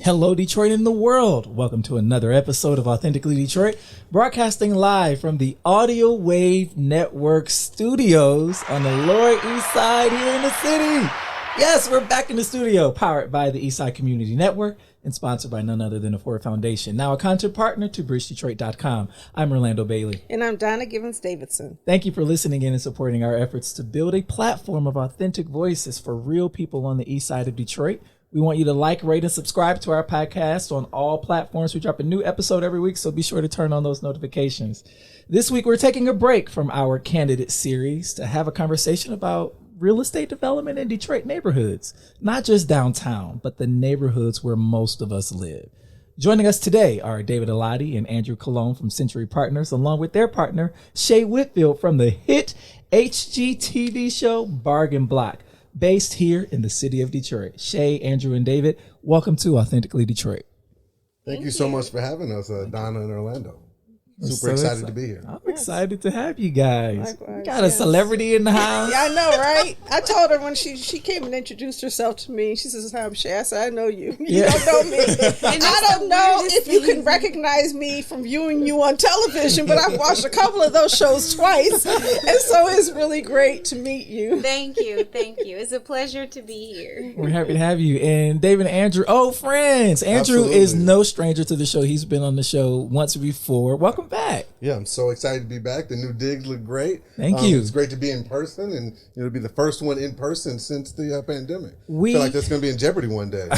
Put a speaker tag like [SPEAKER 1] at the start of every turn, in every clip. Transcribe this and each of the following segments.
[SPEAKER 1] Hello, Detroit and the world. Welcome to another episode of Authentically Detroit, broadcasting live from the Audio Wave Network studios on the Lower East Side here in the city. Yes, we're back in the studio, powered by the East Side Community Network and sponsored by none other than the Ford Foundation. Now a content partner to BridgeDetroit.com. I'm Orlando Bailey.
[SPEAKER 2] And I'm Donna Givens-Davidson.
[SPEAKER 1] Thank you for listening in and supporting our efforts to build a platform of authentic voices for real people on the East Side of Detroit. We want you to like, rate, and subscribe to our podcast on all platforms. We drop a new episode every week, so be sure to turn on those notifications. This week, we're taking a break from our candidate series to have a conversation about real estate development in Detroit neighborhoods, not just downtown, but the neighborhoods where most of us live. Joining us today are David Alade and Andrew Colom from Century Partners, along with their partner, Shea Whitfield from the hit HGTV show Bargain Block, based here in the city of Detroit. Shea, Andrew, and David, welcome to Authentically Detroit.
[SPEAKER 3] Thank you so much for having us, Donna and Orlando. Super excited to be here.
[SPEAKER 1] I'm excited to have you guys.
[SPEAKER 2] Likewise,
[SPEAKER 1] We got a celebrity in the house.
[SPEAKER 2] Yeah, I know, right? I told her when she came and introduced herself to me, she says, "I'm Shea." I said, "I know you. You don't know me. And I don't know if you can recognize me from viewing you on television, but I've watched a couple of those shows twice, and so it's really great to meet you."
[SPEAKER 4] Thank you. It's a pleasure to be here.
[SPEAKER 1] We're happy to have you. And David and Andrew, old friends. Andrew
[SPEAKER 3] Absolutely.
[SPEAKER 1] is no stranger to the show. He's been on the show once before. Welcome back.
[SPEAKER 3] Yeah, I'm so excited to be back. The new digs look great.
[SPEAKER 1] Thank you.
[SPEAKER 3] It's great to be in person, and it'll be the first one in person since the pandemic. I
[SPEAKER 1] We-
[SPEAKER 3] feel like that's going to be in jeopardy one day.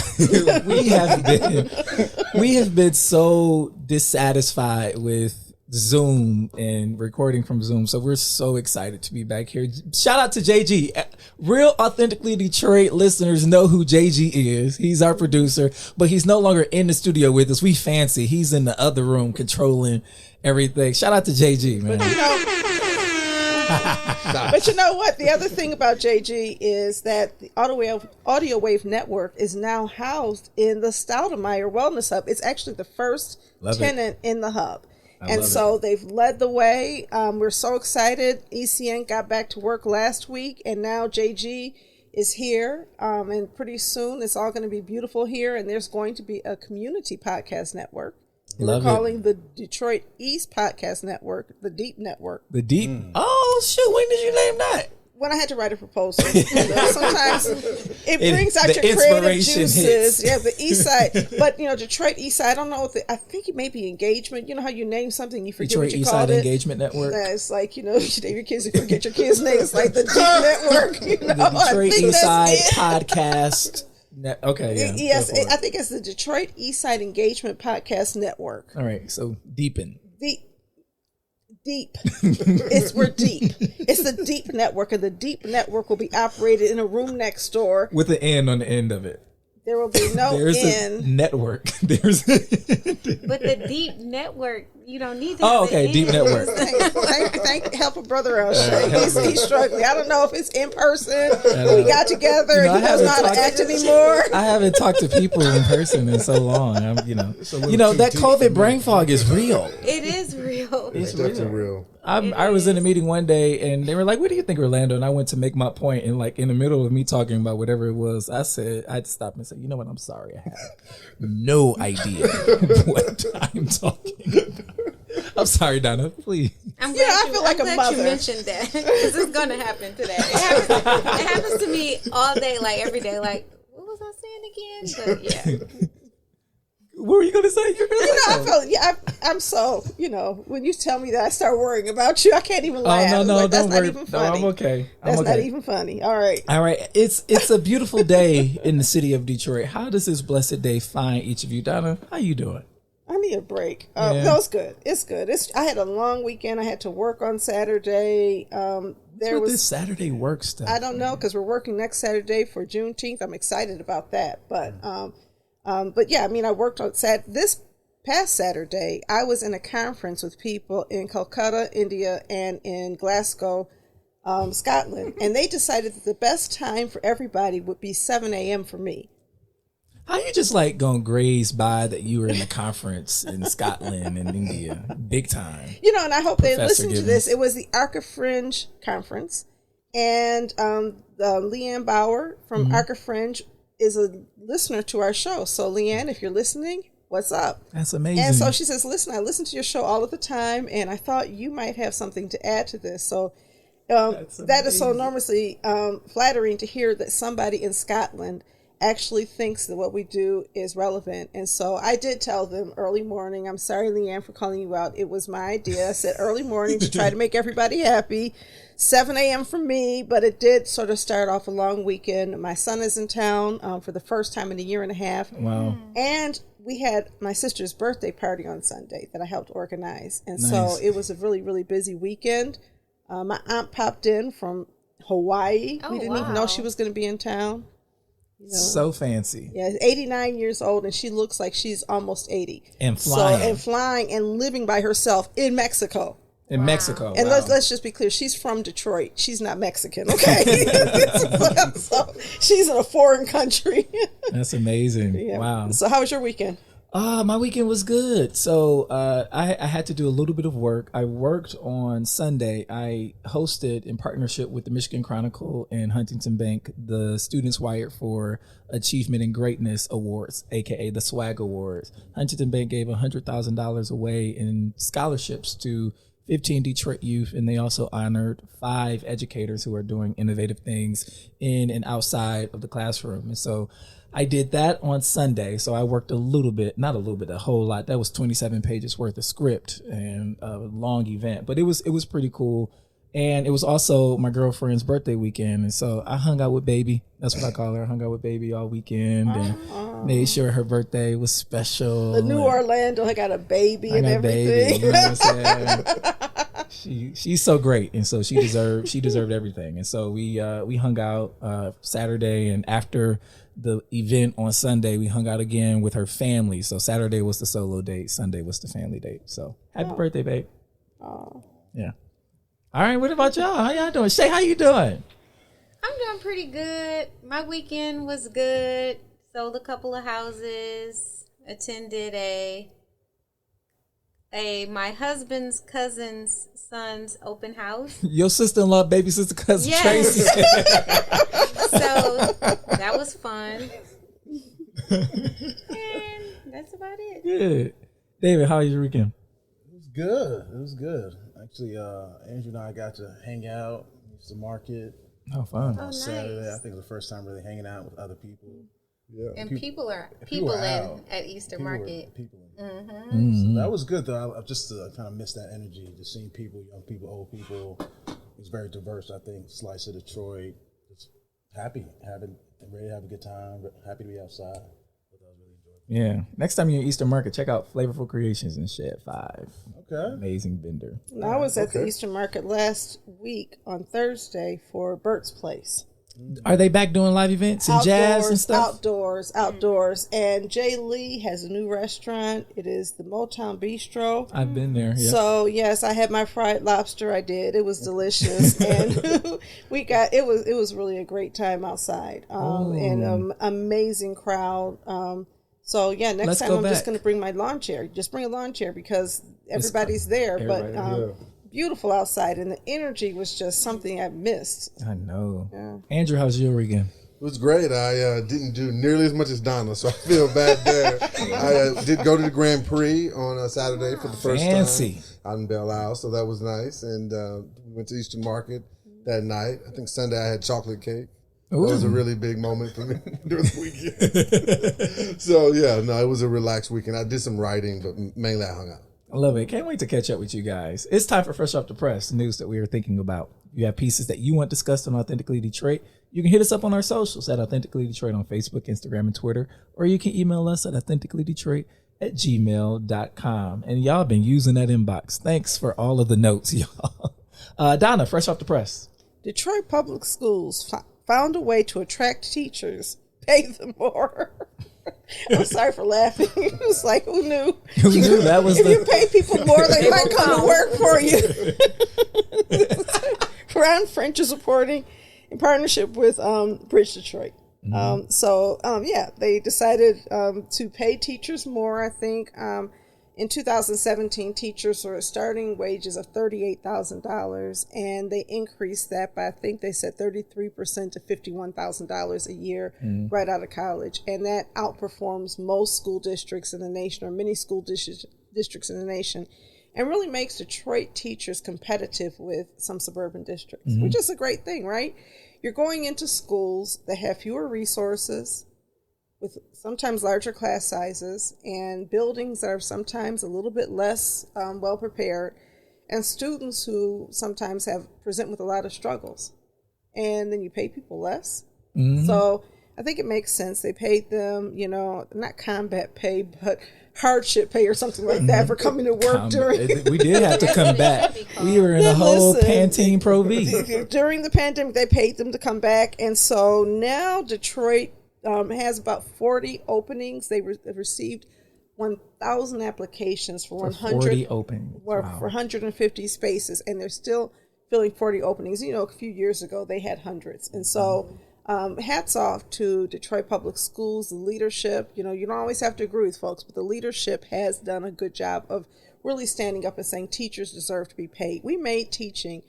[SPEAKER 1] we have been so dissatisfied with Zoom and recording from Zoom. So we're so excited to be back here. Shout out to JG. Real Authentically Detroit listeners know who JG is. He's our producer, but he's no longer in the studio with us. We fancy. He's in the other room controlling everything. Shout out to JG, man.
[SPEAKER 2] But you know what? The other thing about JG is that the Audio Wave Network is now housed in the Stoudemire Wellness Hub. It's actually the first tenant in the hub. And so they've led the way. We're so excited. ECN got back to work last week, and now JG is here. And pretty soon it's all going to be beautiful here. And there's going to be a community podcast network. We're calling the Detroit East Podcast Network the Deep Network.
[SPEAKER 1] The Deep? Oh, shoot. When did you name that?
[SPEAKER 2] When I had to write a proposal. Sometimes it brings out
[SPEAKER 1] the
[SPEAKER 2] your creative
[SPEAKER 1] inspiration
[SPEAKER 2] juices.
[SPEAKER 1] hits.
[SPEAKER 2] Yeah, the East Side. But, Detroit East Side, I don't know. I think it may be engagement. You know how you name something, you forget
[SPEAKER 1] Detroit
[SPEAKER 2] what you
[SPEAKER 1] East
[SPEAKER 2] called
[SPEAKER 1] Side
[SPEAKER 2] it?
[SPEAKER 1] Engagement Network.
[SPEAKER 2] Yeah, it's like, you name your kids, you forget your kids' name. It's like the Deep Network.
[SPEAKER 1] The Detroit East Side Podcast. Okay, yeah.
[SPEAKER 2] Yes, I think it's the Detroit East Side Engagement Podcast Network.
[SPEAKER 1] All right, so deepen.
[SPEAKER 2] Deep. We're deep. It's the Deep Network, and the Deep Network will be operated in a room next door.
[SPEAKER 1] With an N on the end of it.
[SPEAKER 2] There will be no
[SPEAKER 1] There's
[SPEAKER 2] end.
[SPEAKER 1] a network.
[SPEAKER 4] But the Deep Network, you don't need to.
[SPEAKER 1] Okay, Deep Network.
[SPEAKER 2] Help a brother out, Shea. He's struggling. I don't know if it's in person. We got together. He doesn't know how to act anymore.
[SPEAKER 1] I haven't talked to people in person in so long. That COVID brain fog is real.
[SPEAKER 4] It is real.
[SPEAKER 1] It's
[SPEAKER 3] Definitely real.
[SPEAKER 1] I was in a meeting one day and they were like, "What do you think, Orlando?" And I went to make my point, and like in the middle of me talking about whatever it was, I had to stop and say, "You know what? I'm sorry. I have no idea what I'm talking about." I'm sorry, Donna. Please.
[SPEAKER 4] I'm glad
[SPEAKER 2] I feel like a mother.
[SPEAKER 4] you mentioned that because it's going to happen today. It happens to me all day, like every day. Like, what was I saying again? But yeah.
[SPEAKER 1] What were you going to say?
[SPEAKER 2] I'm so, when you tell me that, I start worrying about you. I can't even laugh.
[SPEAKER 1] Oh, no,
[SPEAKER 2] like, that's
[SPEAKER 1] don't
[SPEAKER 2] not
[SPEAKER 1] worry.
[SPEAKER 2] even funny.
[SPEAKER 1] No, I'm okay.
[SPEAKER 2] That's not even funny. All right.
[SPEAKER 1] It's a beautiful day in the city of Detroit. How does this blessed day find each of you? Donna, how you doing?
[SPEAKER 2] I need a break. No, it's good. It's good. I had a long weekend. I had to work on Saturday.
[SPEAKER 1] This Saturday work stuff.
[SPEAKER 2] I don't know, because we're working next Saturday for Juneteenth. I'm excited about that. But yeah, I worked on this past Saturday. I was in a conference with people in Calcutta, India, and in Glasgow, Scotland, and they decided that the best time for everybody would be 7 a.m. for me.
[SPEAKER 1] How you just like gonna graze by that you were in a conference in Scotland and India, big time?
[SPEAKER 2] And I hope they
[SPEAKER 1] Professor
[SPEAKER 2] listen to this. It was the Arca Fringe conference, and Leanne Bauer from Arca Fringe is a listener to our show. So Leanne, if you're listening, what's up?
[SPEAKER 1] That's amazing.
[SPEAKER 2] And so she says, listen, I listen to your show all of the time, and I thought you might have something to add to this. So that is so enormously flattering to hear that somebody in Scotland actually thinks that what we do is relevant. And so I did tell them early morning, I'm sorry, Leanne, for calling you out. It was my idea. I said early morning to try to make everybody happy. 7 a.m. for me, but it did sort of start off a long weekend. My son is in town for the first time in a year and a half.
[SPEAKER 1] Wow.
[SPEAKER 2] And we had my sister's birthday party on Sunday that I helped organize. And so it was a really, really busy weekend. My aunt popped in from Hawaii. We didn't even know she was going to be in town. You know?
[SPEAKER 1] So fancy.
[SPEAKER 2] Yeah, 89 years old, and she looks like she's almost 80.
[SPEAKER 1] And flying.
[SPEAKER 2] And flying and living by herself in Mexico.
[SPEAKER 1] In Mexico.
[SPEAKER 2] And let's just be clear, she's from Detroit. She's not Mexican, okay? So she's in a foreign country.
[SPEAKER 1] That's amazing.
[SPEAKER 2] Yeah.
[SPEAKER 1] Wow.
[SPEAKER 2] So how was your weekend?
[SPEAKER 1] My weekend was good. So I had to do a little bit of work. I worked on Sunday. I hosted in partnership with the Michigan Chronicle and Huntington Bank the Students Wired for Achievement and Greatness Awards, aka the SWAG Awards. Huntington Bank gave $100,000 away in scholarships to 15 Detroit youth, and they also honored 5 educators who are doing innovative things in and outside of the classroom. And so I did that on Sunday. So I worked a little bit, not a little bit, a whole lot. That was 27 pages worth of script and a long event, but it was pretty cool. And it was also my girlfriend's birthday weekend. And so I hung out with baby. That's what I call her. I hung out with baby all weekend and made sure her birthday was special.
[SPEAKER 2] The new Orlando, I got a baby and everything.
[SPEAKER 1] Baby, you know what I'm saying? She's so great. And so she deserved everything. And so we hung out Saturday, and after the event on Sunday, we hung out again with her family. So Saturday was the solo date. Sunday was the family date. So happy birthday, babe. Yeah. All right, what about y'all? How y'all doing? Shea, how you doing?
[SPEAKER 4] I'm doing pretty good. My weekend was good. Sold a couple of houses. Attended my husband's cousin's son's open house.
[SPEAKER 1] Your sister-in-law, baby sister, cousin Tracy.
[SPEAKER 4] So that was fun. And that's about it.
[SPEAKER 1] Good. David, how was your weekend?
[SPEAKER 5] It was good. Actually, Andrew and I got to hang out at the market.
[SPEAKER 1] Oh, fun.
[SPEAKER 4] Oh, nice.
[SPEAKER 5] Saturday. I think it was the first time really hanging out with other people.
[SPEAKER 3] Yeah.
[SPEAKER 4] And people
[SPEAKER 5] are
[SPEAKER 4] in at Easter Market.
[SPEAKER 5] So that was good, though. I just kind of missed that energy, just seeing people, young people, old people. It was very diverse, I think. Slice of Detroit. Just ready to have a good time, happy to be outside.
[SPEAKER 1] Yeah. Next time you're in Easter Market, check out Flavorful Creations in Shed 5.
[SPEAKER 5] Okay.
[SPEAKER 1] Amazing vendor.
[SPEAKER 2] And I was at the Eastern Market last week on Thursday for Bert's Place.
[SPEAKER 1] Are they back doing live events and jazz and stuff?
[SPEAKER 2] Outdoors. And Jay Lee has a new restaurant. It is the Motown Bistro.
[SPEAKER 1] I've been there. Yeah.
[SPEAKER 2] So yes, I had my fried lobster. I did. It was delicious, and it was really a great time outside. And amazing crowd. So yeah, next time I'm just going to bring my lawn chair. Just bring a lawn chair because everybody's there. Beautiful outside, and the energy was just something I missed.
[SPEAKER 1] I know.
[SPEAKER 2] Yeah.
[SPEAKER 1] Andrew, how's your weekend?
[SPEAKER 3] It was great. I didn't do nearly as much as Donna, so I feel bad there. I did go to the Grand Prix on Saturday for the first time out in Belle Isle, so that was nice. And we went to Eastern Market that night. I think Sunday I had chocolate cake. Ooh. That was a really big moment for me during the weekend. So, yeah, no, it was a relaxed weekend. I did some writing, but mainly I hung out.
[SPEAKER 1] I love it. Can't wait to catch up with you guys. It's time for Fresh Off the Press, the news that we are thinking about. If you have pieces that you want discussed on Authentically Detroit, you can hit us up on our socials at Authentically Detroit on Facebook, Instagram, and Twitter, or you can email us at authenticallydetroit@gmail.com. And y'all been using that inbox. Thanks for all of the notes, y'all. Donna, Fresh Off the Press.
[SPEAKER 2] Detroit Public Schools found a way to attract teachers, pay them more. I'm sorry for laughing. It was like, who knew?
[SPEAKER 1] Who knew that was
[SPEAKER 2] if you pay people more, they might come to work for you. Ron French is reporting in partnership with Bridge Detroit. They decided to pay teachers more, I think. In 2017, teachers were starting wages of $38,000, and they increased that by, I think they said 33% to $51,000 a year right out of college. And that outperforms most school districts in the nation, or many school districts in the nation, and really makes Detroit teachers competitive with some suburban districts, which is a great thing, right? You're going into schools that have fewer resources, with sometimes larger class sizes, and buildings that are sometimes a little bit less well prepared, and students who sometimes present with a lot of struggles. And then you pay people less. So I think it makes sense. They paid them, not combat pay, but hardship pay or something like that for coming to work during.
[SPEAKER 1] We did have to come back. We were in a whole Pantene Pro V.
[SPEAKER 2] During the pandemic, they paid them to come back. And so now Detroit has about 40 openings. They received 1,000 applications for
[SPEAKER 1] 40 openings.
[SPEAKER 2] For 150 spaces, and they're still filling 40 openings. A few years ago they had hundreds, and so hats off to Detroit Public Schools, the leadership. You don't always have to agree with folks, but the leadership has done a good job of really standing up and saying teachers deserve to be paid. We made teaching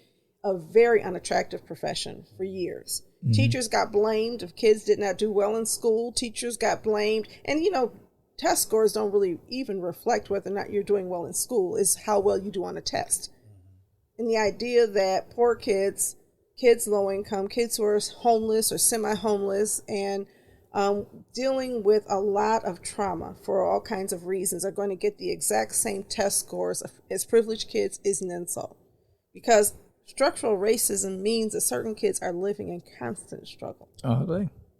[SPEAKER 2] a very unattractive profession for years. Teachers got blamed if kids did not do well in school. Teachers got blamed. And, test scores don't really even reflect whether or not you're doing well in school. Is how well you do on a test. And the idea that poor kids low income, kids who are homeless or semi-homeless and dealing with a lot of trauma for all kinds of reasons are going to get the exact same test scores as privileged kids is an insult. Because structural racism means that certain kids are living in constant struggle.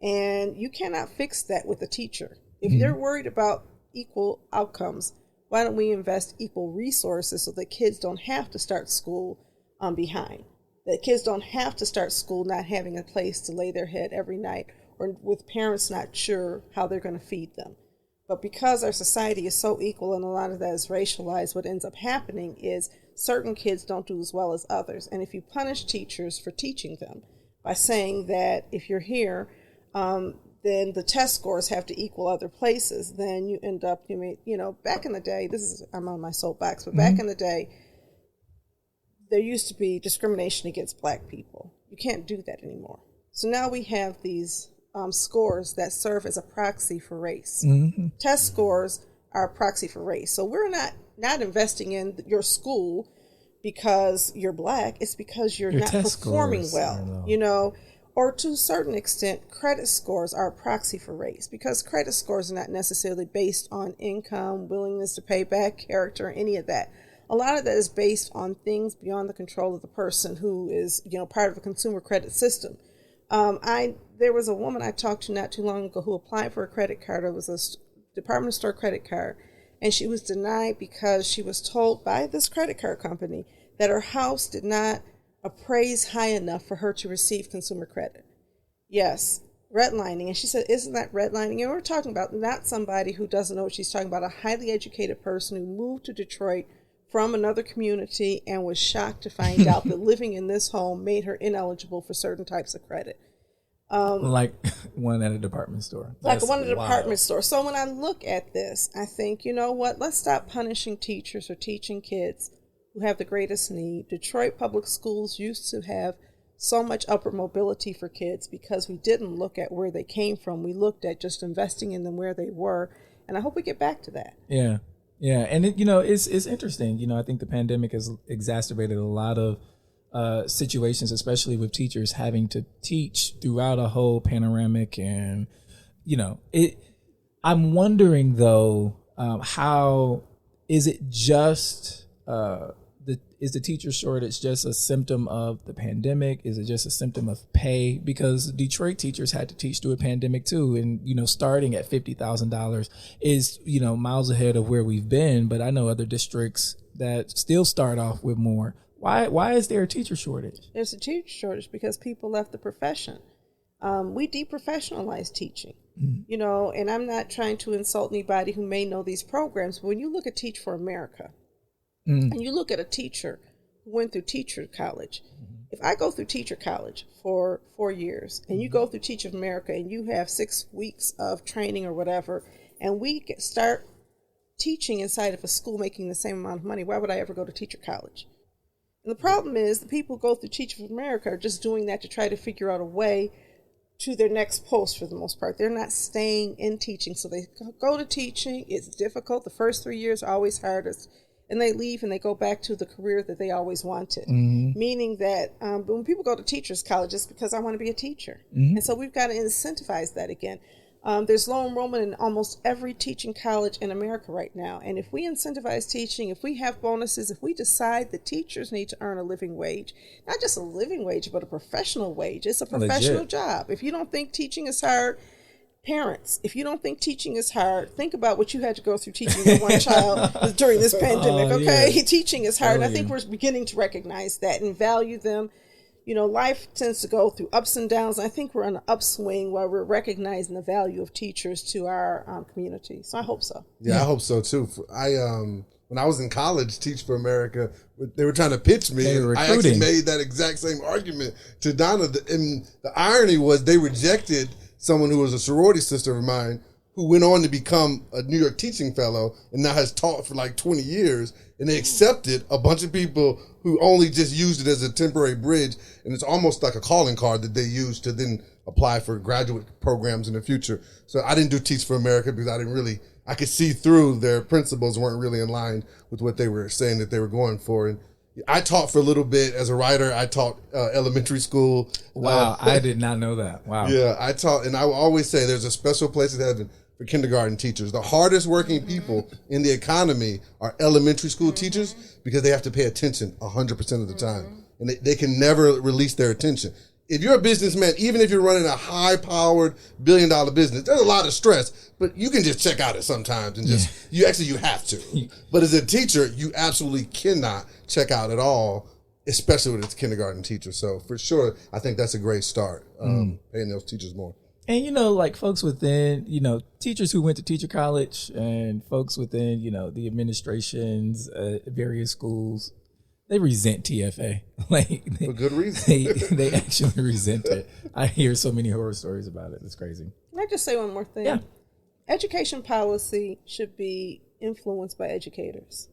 [SPEAKER 2] And you cannot fix that with a teacher. If you're worried about equal outcomes, why don't we invest equal resources so that kids don't have to start school behind? That kids don't have to start school not having a place to lay their head every night, or with parents not sure how they're going to feed them. But because our society is so equal and a lot of that is racialized, what ends up happening is certain kids don't do as well as others. And if you punish teachers for teaching them by saying that if you're here, then the test scores have to equal other places, then you end up, back in the day, I'm on my soapbox, but back in the day, there used to be discrimination against black people. You can't do that anymore. So now we have these scores that serve as a proxy for race. Test scores are a proxy for race. So we're not investing in your school because you're black. It's because you're not performing well, or to a certain extent, credit scores are a proxy for race, because credit scores are not necessarily based on income, willingness to pay back, character, any of that. A lot of that is based on things beyond the control of the person who is, part of the consumer credit system. There was a woman I talked to not too long ago who applied for a credit card. It was a department store credit card, and she was denied because she was told by this credit card company that her house did not appraise high enough for her to receive consumer credit. Yes, redlining. And she said, isn't that redlining? And we're talking about not somebody who doesn't know what she's talking about, a highly educated person who moved to Detroit from another community and was shocked to find out that living in this home made her ineligible for certain types of credit.
[SPEAKER 1] Like one at a department store.
[SPEAKER 2] Like one at a department store. So when I look at this, I think, let's stop punishing teachers or teaching kids who have the greatest need. Detroit public schools used to have so much upward mobility for kids because we didn't look at where they came from. We looked at just investing in them where they were. And I hope we get back to that.
[SPEAKER 1] Yeah. Yeah. And it's interesting. I think the pandemic has exacerbated a lot of situations, especially with teachers having to teach throughout a whole panoramic. And, I'm wondering though, how is it just, is the teacher shortage just a symptom of the pandemic? Is it just a symptom of pay? Because Detroit teachers had to teach through a pandemic too. And, starting at $50,000 is, miles ahead of where we've been. But I know other districts that still start off with more. Why is there a teacher shortage?
[SPEAKER 2] There's a teacher shortage because people left the profession. We deprofessionalized teaching, and I'm not trying to insult anybody who may know these programs. But when you look at Teach for America, and you look at a teacher who went through teacher college, if I go through teacher college for 4 years and you go through Teach for America and you have 6 weeks of training or whatever, and we start teaching inside of a school making the same amount of money, why would I ever go to teacher college? And the problem is the people who go through Teach for America are just doing that to try to figure out a way to their next post for the most part. They're not staying in teaching. So they go to teaching. It's difficult. The first 3 years are always hardest. And they leave and they go back to the career that they always wanted. Meaning that when people go to teachers college, it's because I want to be a teacher. And so we've got to incentivize that again. There's low enrollment in almost every teaching college in America right now. And if we incentivize teaching, if we have bonuses, if we decide that teachers need to earn a living wage, not just a living wage, but a professional wage, it's a professional job. If you don't think teaching is hard, parents, if you don't think teaching is hard, think about what you had to go through teaching your one child during this pandemic, okay? Yeah. Teaching is hard. I think we're beginning to recognize that and value them. You know, life tends to go through ups and downs. I think we're on an upswing while we're recognizing the value of teachers to our community. So I hope so.
[SPEAKER 3] Yeah, I hope so too. When I was in college, Teach for America, they were trying to pitch me. I actually made that exact same argument to Donna. And the irony was they rejected someone who was a sorority sister of mine who went on to become a New York teaching fellow and now has taught for like 20 years. And they accepted a bunch of people who only just used it as a temporary bridge. And it's almost like a calling card that they use to then apply for graduate programs in the future. So I didn't do Teach for America because I could see through their principles weren't really in line with what they were saying that they were going for. And I taught for a little bit as a writer. I taught elementary school.
[SPEAKER 1] Wow, I did not know that. Wow.
[SPEAKER 3] Yeah, I taught, and I will always say there's a special place in heaven for kindergarten teachers. The hardest working people in the economy are elementary school teachers because they have to pay attention 100% of the time. And they can never release their attention. If you're a businessman, even if you're running a high-powered billion-dollar business, there's a lot of stress, but you can just check out it sometimes and you have to. But as a teacher, you absolutely cannot check out at all, especially when it's kindergarten teacher. So for sure, I think that's a great start, paying those teachers more.
[SPEAKER 1] And, you know, like folks within, you know, teachers who went to teacher college and folks within, you know, the administrations, various schools, they resent TFA.
[SPEAKER 3] For good reason.
[SPEAKER 1] They actually resent it. I hear so many horror stories about it. It's crazy.
[SPEAKER 2] Can I just say one more thing?
[SPEAKER 1] Yeah.
[SPEAKER 2] Education policy should be influenced by educators.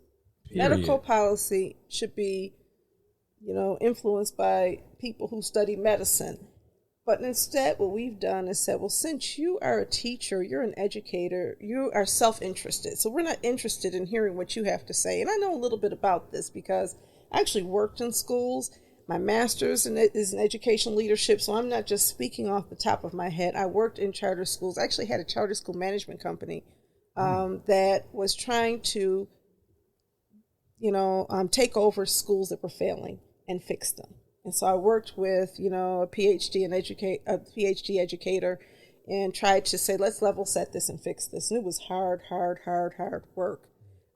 [SPEAKER 1] Period.
[SPEAKER 2] Medical policy should be, you know, influenced by people who study medicine. But instead, what we've done is said, well, since you are a teacher, you're an educator, you are self-interested. So we're not interested in hearing what you have to say. And I know a little bit about this because I actually worked in schools. My master's is in education leadership, so I'm not just speaking off the top of my head. I worked in charter schools. I actually had a charter school management company that was trying to, you know, take over schools that were failing and fix them. And so I worked with, you know, a PhD educator and tried to say, let's level set this and fix this. And it was hard work.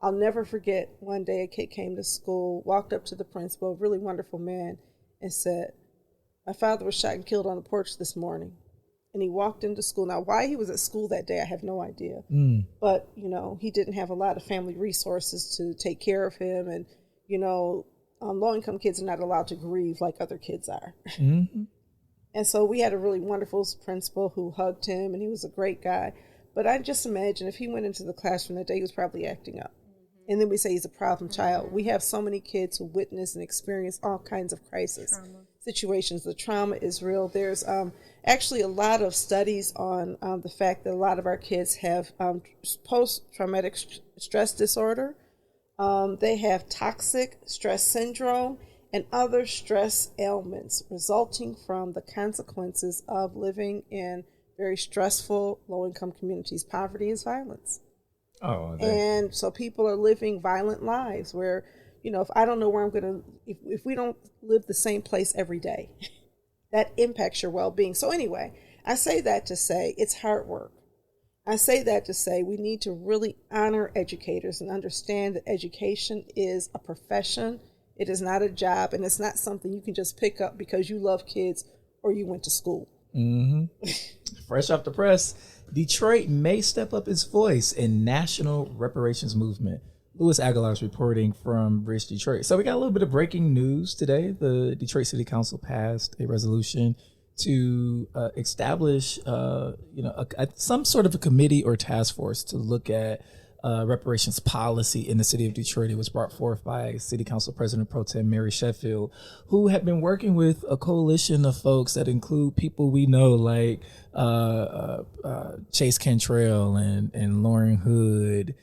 [SPEAKER 2] I'll never forget one day a kid came to school, walked up to the principal, a really wonderful man, and said, my father was shot and killed on the porch this morning. And he walked into school. Now, why he was at school that day, I have no idea. But, you know, he didn't have a lot of family resources to take care of him. And, you know, low-income kids are not allowed to grieve like other kids are. And so we had a really wonderful principal who hugged him, and he was a great guy. But I just imagine if he went into the classroom that day, he was probably acting up. And then we say he's a problem child. We have so many kids who witness and experience all kinds of crisis situations. The trauma is real. There's actually a lot of studies on the fact that a lot of our kids have post-traumatic stress disorder. They have toxic stress syndrome and other stress ailments resulting from the consequences of living in very stressful low-income communities. Poverty is violence. And so people are living violent lives where, you know, if I don't know where I'm going to, if we don't live the same place every day, that impacts your well-being. So anyway, I say that to say it's hard work. I say that to say we need to really honor educators and understand that education is a profession. It is not a job, and it's not something you can just pick up because you love kids or you went to school.
[SPEAKER 1] Fresh off the press, Detroit may step up its voice in national reparations movement. Louis Aguilar is reporting from Bridge, Detroit. So we got a little bit of breaking news today. The Detroit City Council passed a resolution to establish, some sort of a committee or task force to look at reparations policy in the city of Detroit. It was brought forth by City Council President Pro Tem Mary Sheffield, who have been working with a coalition of folks that include people we know like Chase Cantrell and Lauren Hood,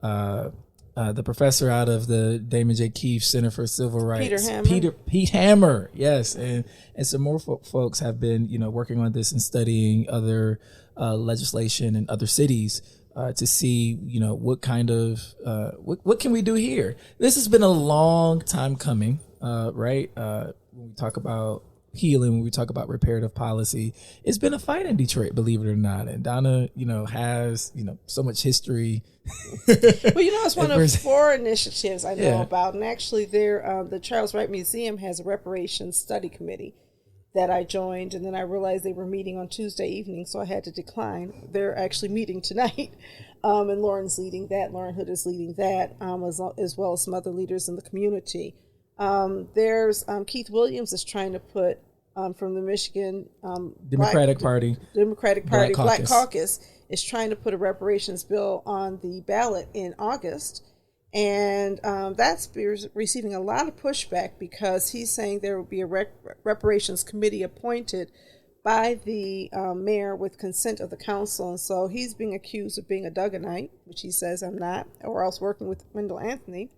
[SPEAKER 1] the professor out of the Damon J. Keefe Center for Civil Rights, Pete Hammer, yes, and some more folks have been working on this and studying other legislation in other cities to see what kind of what can we do here. This has been a long time coming, right? When we talk about healing, when we talk about reparative policy, it's been a fight in Detroit, believe it or not. And Donna, has so much history.
[SPEAKER 2] Well, it's one of 4 initiatives I know about, and actually, the Charles Wright Museum has a reparations study committee that I joined, and then I realized they were meeting on Tuesday evening, so I had to decline. They're actually meeting tonight, and Lauren's leading that. Lauren Hood is leading that, as well as some other leaders in the community. There's Keith Williams is trying to put from the Michigan
[SPEAKER 1] Democratic Party
[SPEAKER 2] Black Caucus is trying to put a reparations bill on the ballot in August, and that's receiving a lot of pushback because he's saying there will be a reparations committee appointed by the mayor with consent of the council, and so he's being accused of being a Dugganite, which he says I'm not, or else working with Wendell Anthony.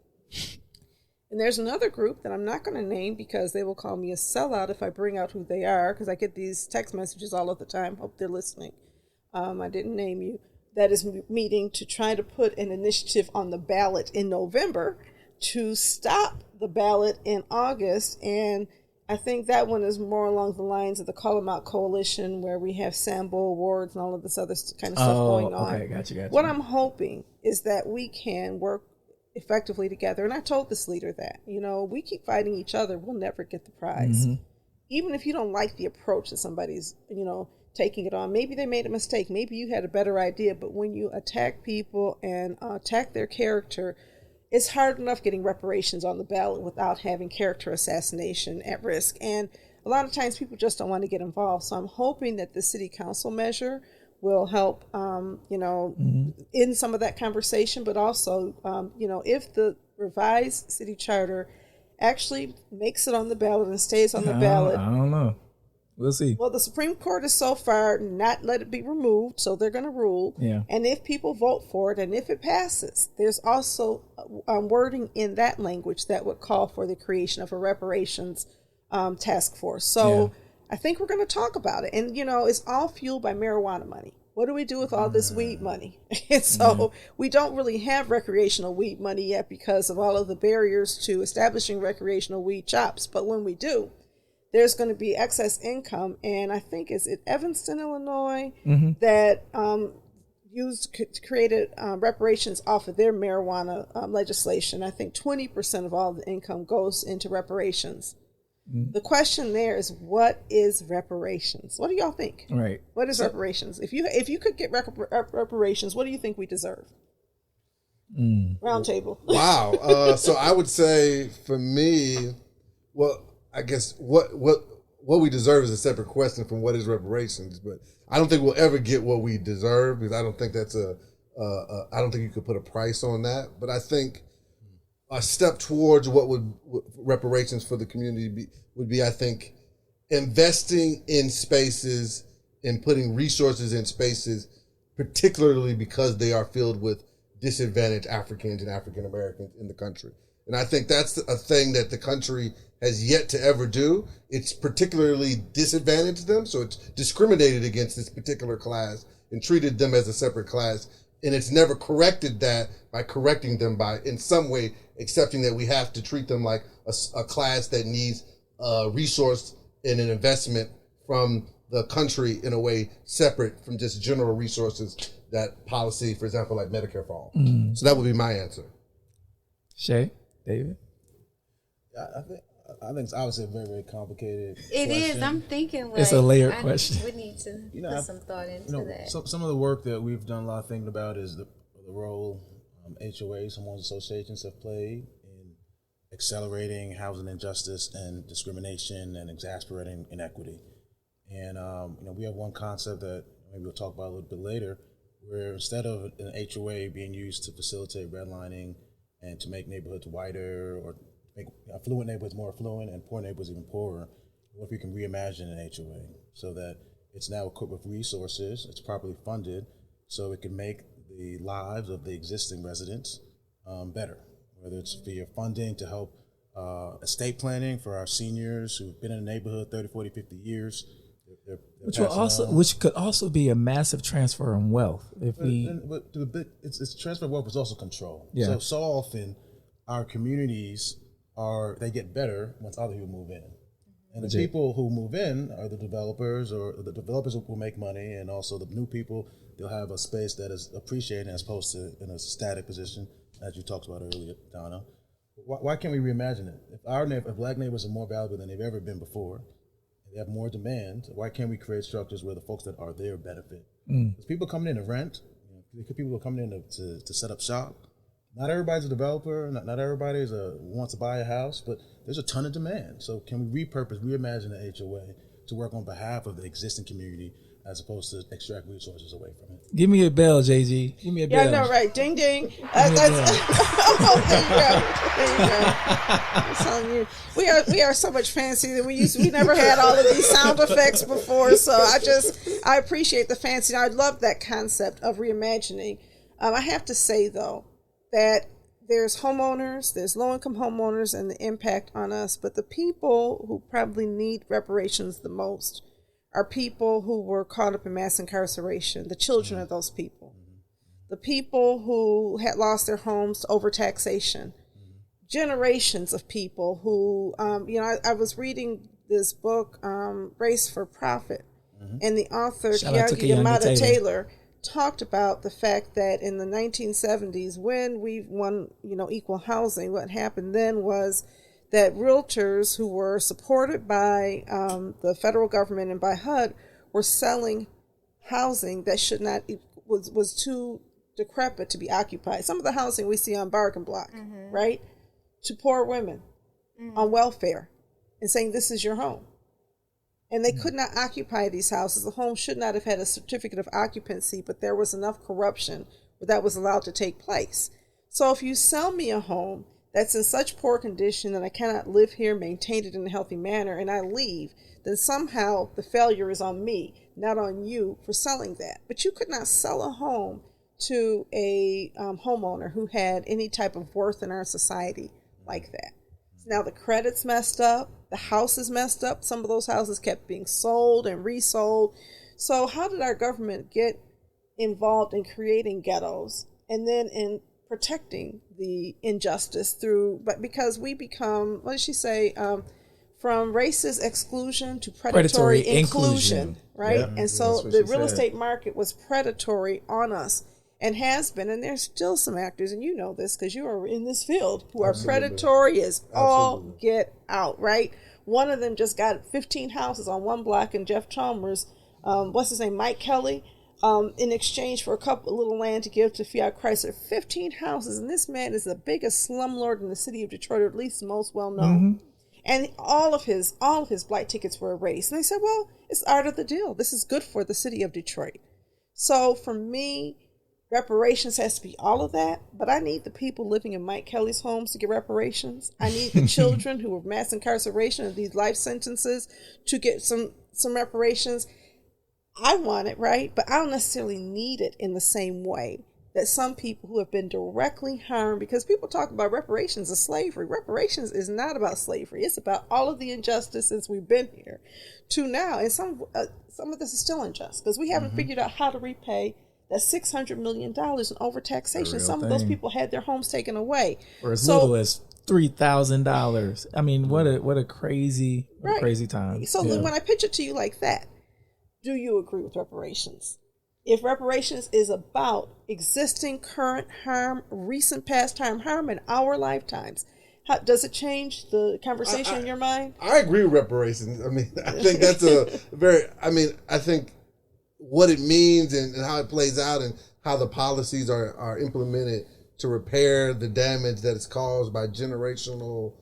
[SPEAKER 2] And there's another group that I'm not going to name because they will call me a sellout if I bring out who they are, because I get these text messages all of the time. Hope they're listening. I didn't name you. That is meeting to try to put an initiative on the ballot in November to stop the ballot in August. And I think that one is more along the lines of the Call 'em Out Coalition, where we have Sambo Awards and all of this other kind of stuff going on.
[SPEAKER 1] Okay, gotcha.
[SPEAKER 2] What I'm hoping is that we can work effectively together. And I told this leader that, we keep fighting each other, we'll never get the prize. Mm-hmm. Even if you don't like the approach that somebody's, taking it on, maybe they made a mistake, maybe you had a better idea, but when you attack people and attack their character, it's hard enough getting reparations on the ballot without having character assassination at risk. And a lot of times people just don't want to get involved. So I'm hoping that the city council measure will help, in some of that conversation, but also, if the revised city charter actually makes it on the ballot and stays on the ballot.
[SPEAKER 1] I don't know. We'll see.
[SPEAKER 2] Well, the Supreme Court has so far not let it be removed, so they're going to rule.
[SPEAKER 1] Yeah.
[SPEAKER 2] And if people vote for it, and if it passes, there's also wording in that language that would call for the creation of a reparations task force. So I think we're going to talk about it. And, it's all fueled by marijuana money. What do we do with all this weed money? And so we don't really have recreational weed money yet because of all of the barriers to establishing recreational weed shops. But when we do, there's going to be excess income. And I think it's Evanston, Illinois, that created reparations off of their marijuana legislation. I think 20% of all the income goes into reparations. The question there is, what is reparations? What do y'all think?
[SPEAKER 1] Right.
[SPEAKER 2] What is reparations? If you could get reparations, what do you think we deserve? Round table.
[SPEAKER 3] Wow. So I would say for me, well, I guess what we deserve is a separate question from what is reparations. But I don't think we'll ever get what we deserve because I don't think that's I don't think you could put a price on that. But I think a step towards what would reparations for the community would be, I think, investing in spaces and putting resources in spaces, particularly because they are filled with disadvantaged Africans and African Americans in the country. And I think that's a thing that the country has yet to ever do. It's particularly disadvantaged them, so it's discriminated against this particular class and treated them as a separate class. And it's never corrected that by correcting them by, in some way, accepting that we have to treat them like a class that needs a resource and an investment from the country in a way separate from just general resources that policy, for example, like Medicare for all. So that would be my answer.
[SPEAKER 1] Shea, David?
[SPEAKER 5] I think it's obviously a very, very complicated
[SPEAKER 4] It
[SPEAKER 5] question.
[SPEAKER 4] is. I'm thinking like
[SPEAKER 1] it's a layered question.
[SPEAKER 4] We need to put some thought into that.
[SPEAKER 5] Some of the work that we've done a lot of thinking about is the role HOAs, homeowners associations, have played in accelerating housing injustice and discrimination and exasperating inequity. And we have one concept that maybe we'll talk about a little bit later where instead of an HOA being used to facilitate redlining and to make neighborhoods whiter or make affluent neighborhoods more affluent and poor neighborhoods even poorer, what if we can reimagine an HOA so that it's now equipped with resources, it's properly funded, so it can make the lives of the existing residents better, whether it's via funding to help estate planning for our seniors who've been in the neighborhood 30, 40, 50 years.
[SPEAKER 1] Which could also be a massive transfer in wealth if
[SPEAKER 5] it's transfer of wealth, but it's also control.
[SPEAKER 1] Yeah.
[SPEAKER 5] So often our communities they get better once other people move in. And the people who move in are the developers, or the developers will make money, and also the new people, they'll have a space that is appreciated as opposed to in a static position, as you talked about earlier, Donna. Why can't we reimagine it? If black neighbors are more valuable than they've ever been before, they have more demand, why can't we create structures where the folks that are there benefit? Because people coming in to rent, people are coming in to set up shop. Not everybody's a developer, not everybody wants to buy a house, but there's a ton of demand. So can we reimagine the HOA to work on behalf of the existing community as opposed to extract resources away from it?
[SPEAKER 1] Give me a bell, JG. Give me a bell.
[SPEAKER 2] Yeah, I know, right? Ding, ding. There you go. I'm telling you, we are so much fancier than we used to. We never had all of these sound effects before, so I appreciate the fancy. I love that concept of reimagining. I have to say though that there's homeowners, there's low-income homeowners, and the impact on us. But the people who probably need reparations the most are people who were caught up in mass incarceration, the children of those people, the people who had lost their homes to overtaxation, generations of people who, I was reading this book, Race for Profit, and the author, Keeanga-Yamahtta Taylor, talked about the fact that in the 1970s, when we won, equal housing, what happened then was that realtors who were supported by the federal government and by HUD were selling housing that was too decrepit to be occupied. Some of the housing we see on Bargain Block, right, to poor women on welfare, and saying this is your home. And they could not occupy these houses. The home should not have had a certificate of occupancy, but there was enough corruption where that was allowed to take place. So if you sell me a home that's in such poor condition that I cannot live here, maintain it in a healthy manner, and I leave, then somehow the failure is on me, not on you for selling that. But you could not sell a home to a homeowner who had any type of worth in our society like that. So now the credit's messed up. The house is messed up. Some of those houses kept being sold and resold. So how did our government get involved in creating ghettos and then in protecting the injustice because we become, what did she say, from racist exclusion to predatory inclusion, right? Yeah, and so the real estate market was predatory on us and has been, and there's still some actors, and you know this because you are in this field, who are predatory as all get out, right? One of them just got 15 houses on one block in Jeff Chalmers, Mike Kelly, in exchange for a little land to give to Fiat Chrysler. 15 houses, and this man is the biggest slumlord in the city of Detroit, or at least the most well known. And all of his blight tickets were erased. And they said, well, it's art of the deal. This is good for the city of Detroit. So for me, reparations has to be all of that, but I need the people living in Mike Kelly's homes to get reparations. I need the children who were mass incarceration of these life sentences to get some reparations. I want it, right? But I don't necessarily need it in the same way that some people who have been directly harmed, because people talk about reparations as slavery. Reparations is not about slavery. It's about all of the injustices we've been here to now. And some of this is still unjust because we haven't figured out how to repay that $600 million in overtaxation. Some of those people had their homes taken away.
[SPEAKER 1] Or as little as $3,000. I mean, what a crazy time.
[SPEAKER 2] So when I pitch it to you like that, do you agree with reparations? If reparations is about existing current harm, recent past time harm in our lifetimes, does it change the conversation in your mind?
[SPEAKER 3] I agree with reparations. I mean, I think that's I think what it means and how it plays out and how the policies are implemented to repair the damage that is caused by generational,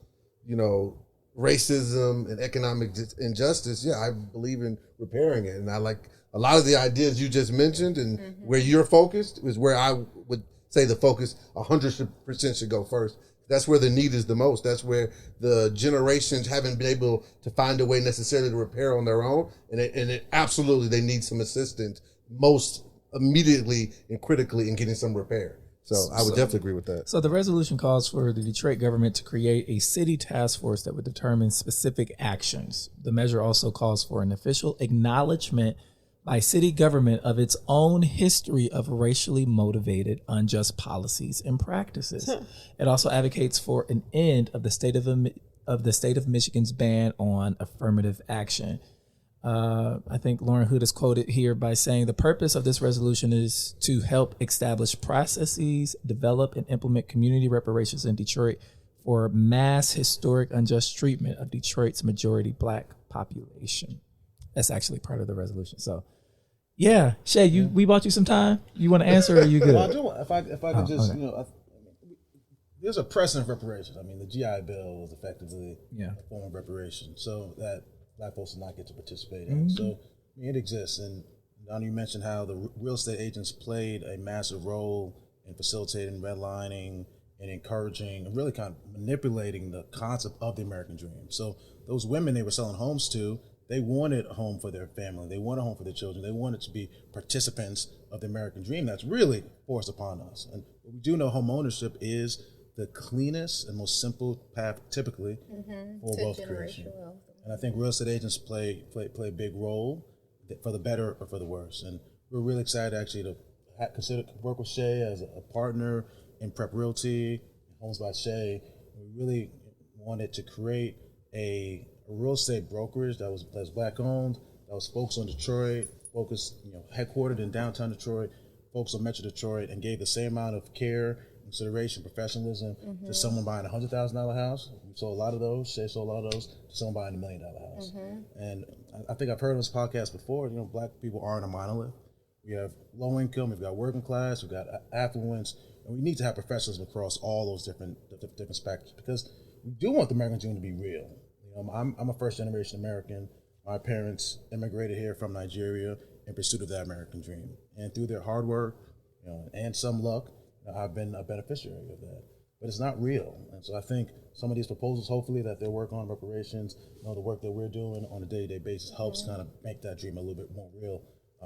[SPEAKER 3] racism and economic injustice, I believe in repairing it. And I like a lot of the ideas you just mentioned, and where you're focused is where I would say the focus 100% should go first. That's where the need is the most. That's where the generations haven't been able to find a way necessarily to repair on their own. And absolutely, they need some assistance most immediately and critically in getting some repair. So I would definitely agree with that.
[SPEAKER 1] So the resolution calls for the Detroit government to create a city task force that would determine specific actions. The measure also calls for an official acknowledgement by city government of its own history of racially motivated unjust policies and practices. It also advocates for an end of the state of Michigan's ban on affirmative action. I think Lauren Hood is quoted here by saying the purpose of this resolution is to help establish processes, develop and implement community reparations in Detroit for mass historic unjust treatment of Detroit's majority Black population. That's actually part of the resolution. So, yeah, Shea, we bought you some time. You want to answer, or are you good?
[SPEAKER 5] Well, I do. If I could just, there's a precedent for reparations. I mean, the GI Bill was effectively a form of reparation, so that Black folks did not get to participate in. So, I mean, it exists. And Donnie, you mentioned how the real estate agents played a massive role in facilitating redlining and encouraging and really kind of manipulating the concept of the American dream. So those women they were selling homes to, they wanted a home for their family. They wanted a home for their children. They wanted to be participants of the American dream that's really forced upon us. And we do know home ownership is the cleanest and most simple path typically for wealth creation. And I think real estate agents play a big role for the better or for the worse. And we're really excited actually to consider work with Shea as a partner in Prep Realty, Homes by Shea. We really wanted to create a real estate brokerage that was Black owned, that was focused on Detroit, focused, headquartered in downtown Detroit, focused on Metro Detroit, and gave the same amount of care, consideration, professionalism to someone buying a $100,000 house. We sold a lot of those. Shea sold a lot of those to someone buying $1 million house. And I think I've heard on this podcast before. Black people aren't a monolith. We have low income. We've got working class. We've got affluence, and we need to have professionalism across all those different spectrums because we do want the American dream to be real. I'm a first generation American. My parents immigrated here from Nigeria in pursuit of that American dream, and through their hard work, and some luck, I've been a beneficiary of that. But it's not real, and so I think some of these proposals, hopefully, that they work on reparations, the work that we're doing on a day-to-day basis helps kind of make that dream a little bit more real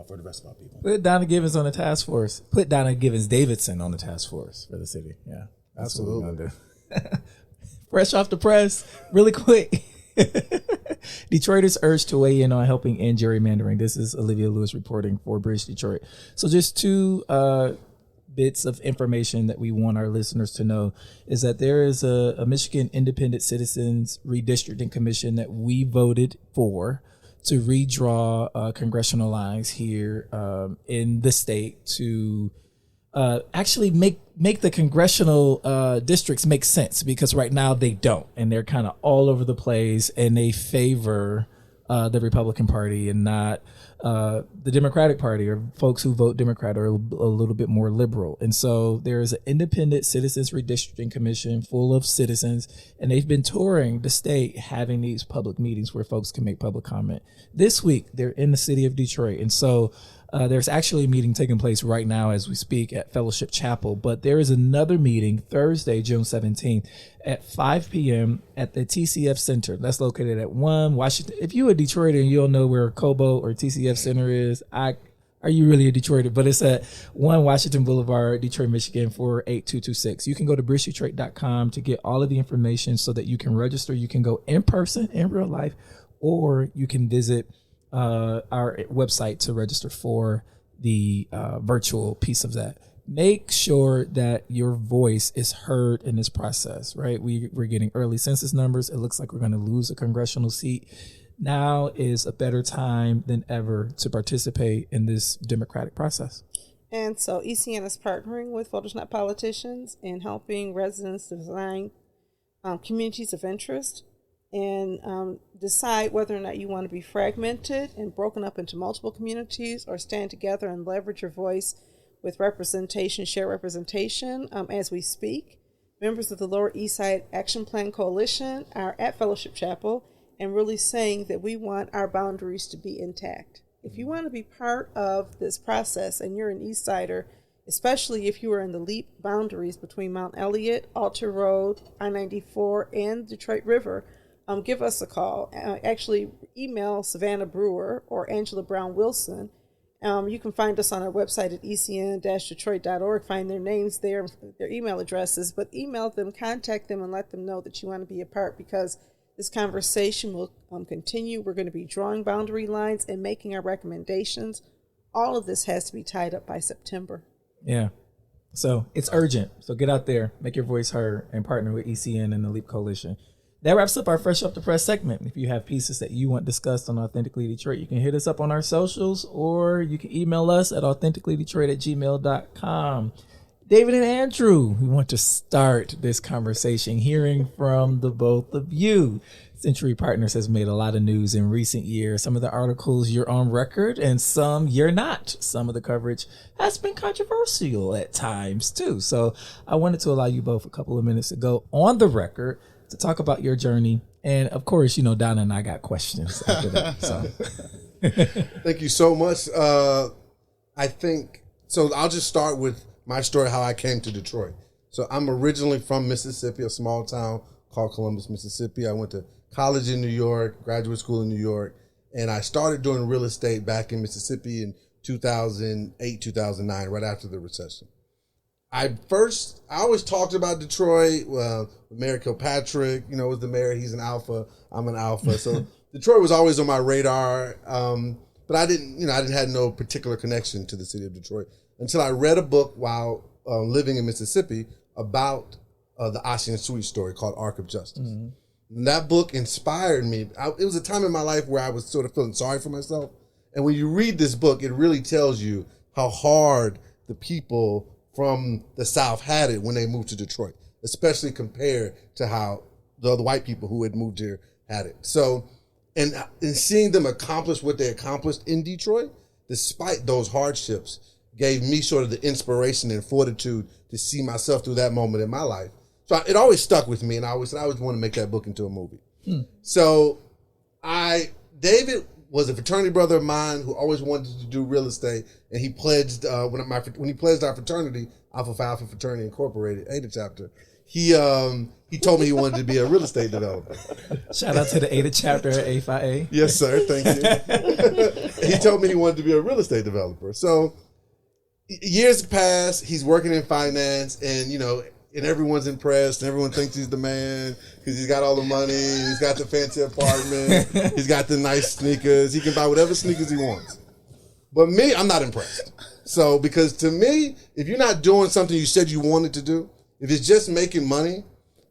[SPEAKER 5] for the rest of our people.
[SPEAKER 1] Put Donna Givens on the task force. Put Donna Givens Davidson on the task force for the city. Yeah, that's
[SPEAKER 3] absolutely.
[SPEAKER 1] What we're gonna do. Fresh off the press, really quick. Detroiters urged to weigh in on helping end gerrymandering. This is Olivia Lewis reporting for Bridge Detroit. So just two bits of information that we want our listeners to know is that there is a Michigan Independent Citizens Redistricting Commission that we voted for to redraw congressional lines here in the state to actually make the congressional districts make sense, because right now they don't, and they're kind of all over the place, and they favor the Republican Party and not the Democratic Party, or folks who vote Democrat are a little bit more liberal. And so there is an independent citizens redistricting commission full of citizens, and they've been touring the state having these public meetings where folks can make public comment. This week they're in the city of Detroit, and so there's actually a meeting taking place right now as we speak at Fellowship Chapel, but there is another meeting Thursday, June 17th at 5 p.m. at the TCF Center. That's located at 1 Washington. If you're a Detroiter and you don't know where Cobo or TCF Center is, are you really a Detroiter? But it's at 1 Washington Boulevard, Detroit, Michigan, 48226. You can go to bridgedetroit.com to get all of the information so that you can register. You can go in person, in real life, or you can visit our website to register for the virtual piece of that. Make sure that your voice is heard in this process, right? We're getting early census numbers. It looks like we're going to lose a congressional seat. Now is a better time than ever to participate in this democratic process.
[SPEAKER 2] And so ECN is partnering with Voters Not Politicians in helping residents design communities of interest and decide whether or not you want to be fragmented and broken up into multiple communities, or stand together and leverage your voice with representation, share representation as we speak. Members of the Lower East Side Action Plan Coalition are at Fellowship Chapel and really saying that we want our boundaries to be intact. If you want to be part of this process and you're an East Sider, especially if you are in the LEAP boundaries between Mount Elliott, Alter Road, I-94, and Detroit River, give us a call. Actually, email Savannah Brewer or Angela Brown Wilson. You can find us on our website at ecn-detroit.org. Find their names there, their email addresses, but email them, contact them, and let them know that you want to be a part, because this conversation will continue. We're going to be drawing boundary lines and making our recommendations. All of this has to be tied up by September.
[SPEAKER 1] Yeah. So it's urgent. So get out there, make your voice heard, and partner with ECN and the LEAP Coalition. That wraps up our Fresh Off the Press segment. If you have pieces that you want discussed on Authentically Detroit, you can hit us up on our socials, or you can email us at authenticallydetroit@gmail.com. David and Andrew, we want to start this conversation hearing from the both of you. Century Partners has made a lot of news in recent years. Some of the articles you're on record and some you're not. Some of the coverage has been controversial at times too. So I wanted to allow you both a couple of minutes to go on the record to talk about your journey. And of course, you know, Donna and I got questions after that. So
[SPEAKER 3] thank you so much. I think, so I'll just start with my story, how I came to Detroit. So I'm originally from Mississippi, a small town called Columbus, Mississippi. I went to college in New York, graduate school in New York, and I started doing real estate back in Mississippi in 2008, 2009, right after the recession. I always talked about Detroit. Mayor Kilpatrick, you know, was the mayor. He's an alpha. I'm an alpha. So Detroit was always on my radar. But I didn't have no particular connection to the city of Detroit until I read a book while living in Mississippi about the Ossian Sweet story called Arc of Justice. Mm-hmm. And that book inspired me. It was a time in my life where I was sort of feeling sorry for myself. And when you read this book, it really tells you how hard the people from the South had it when they moved to Detroit, especially compared to how the other white people who had moved here had it. So, and seeing them accomplish what they accomplished in Detroit, despite those hardships, gave me sort of the inspiration and fortitude to see myself through that moment in my life. So it always stuck with me, and I always want to make that book into a movie. So David was a fraternity brother of mine who always wanted to do real estate, and he pledged when he pledged our fraternity, Alpha Phi Alpha Fraternity Incorporated, ADA chapter. He told me he wanted to be a real estate developer.
[SPEAKER 1] Shout out to the ADA chapter at A5A.
[SPEAKER 3] Yes, sir. Thank you. He told me he wanted to be a real estate developer. So years passed. He's working in finance, and and everyone's impressed, and everyone thinks he's the man because he's got all the money, he's got the fancy apartment, he's got the nice sneakers, he can buy whatever sneakers he wants. But me, I'm not impressed. So, because to me, if you're not doing something you said you wanted to do, if it's just making money,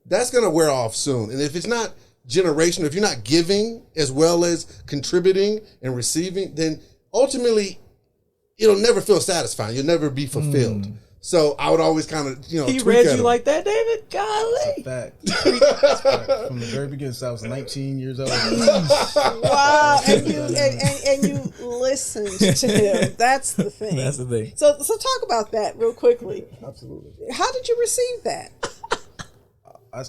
[SPEAKER 3] that's going to wear off soon. And if it's not generational, if you're not giving as well as contributing and receiving, then ultimately it'll never feel satisfying. You'll never be fulfilled. So I would always kind of,
[SPEAKER 1] he read you like that, David? Golly.
[SPEAKER 5] That's a fact. From the very beginning, since I was 19 years old.
[SPEAKER 2] Wow, and you listened to him. That's the thing.
[SPEAKER 1] That's the thing.
[SPEAKER 2] So talk about that real quickly.
[SPEAKER 5] Absolutely.
[SPEAKER 2] How did you receive that?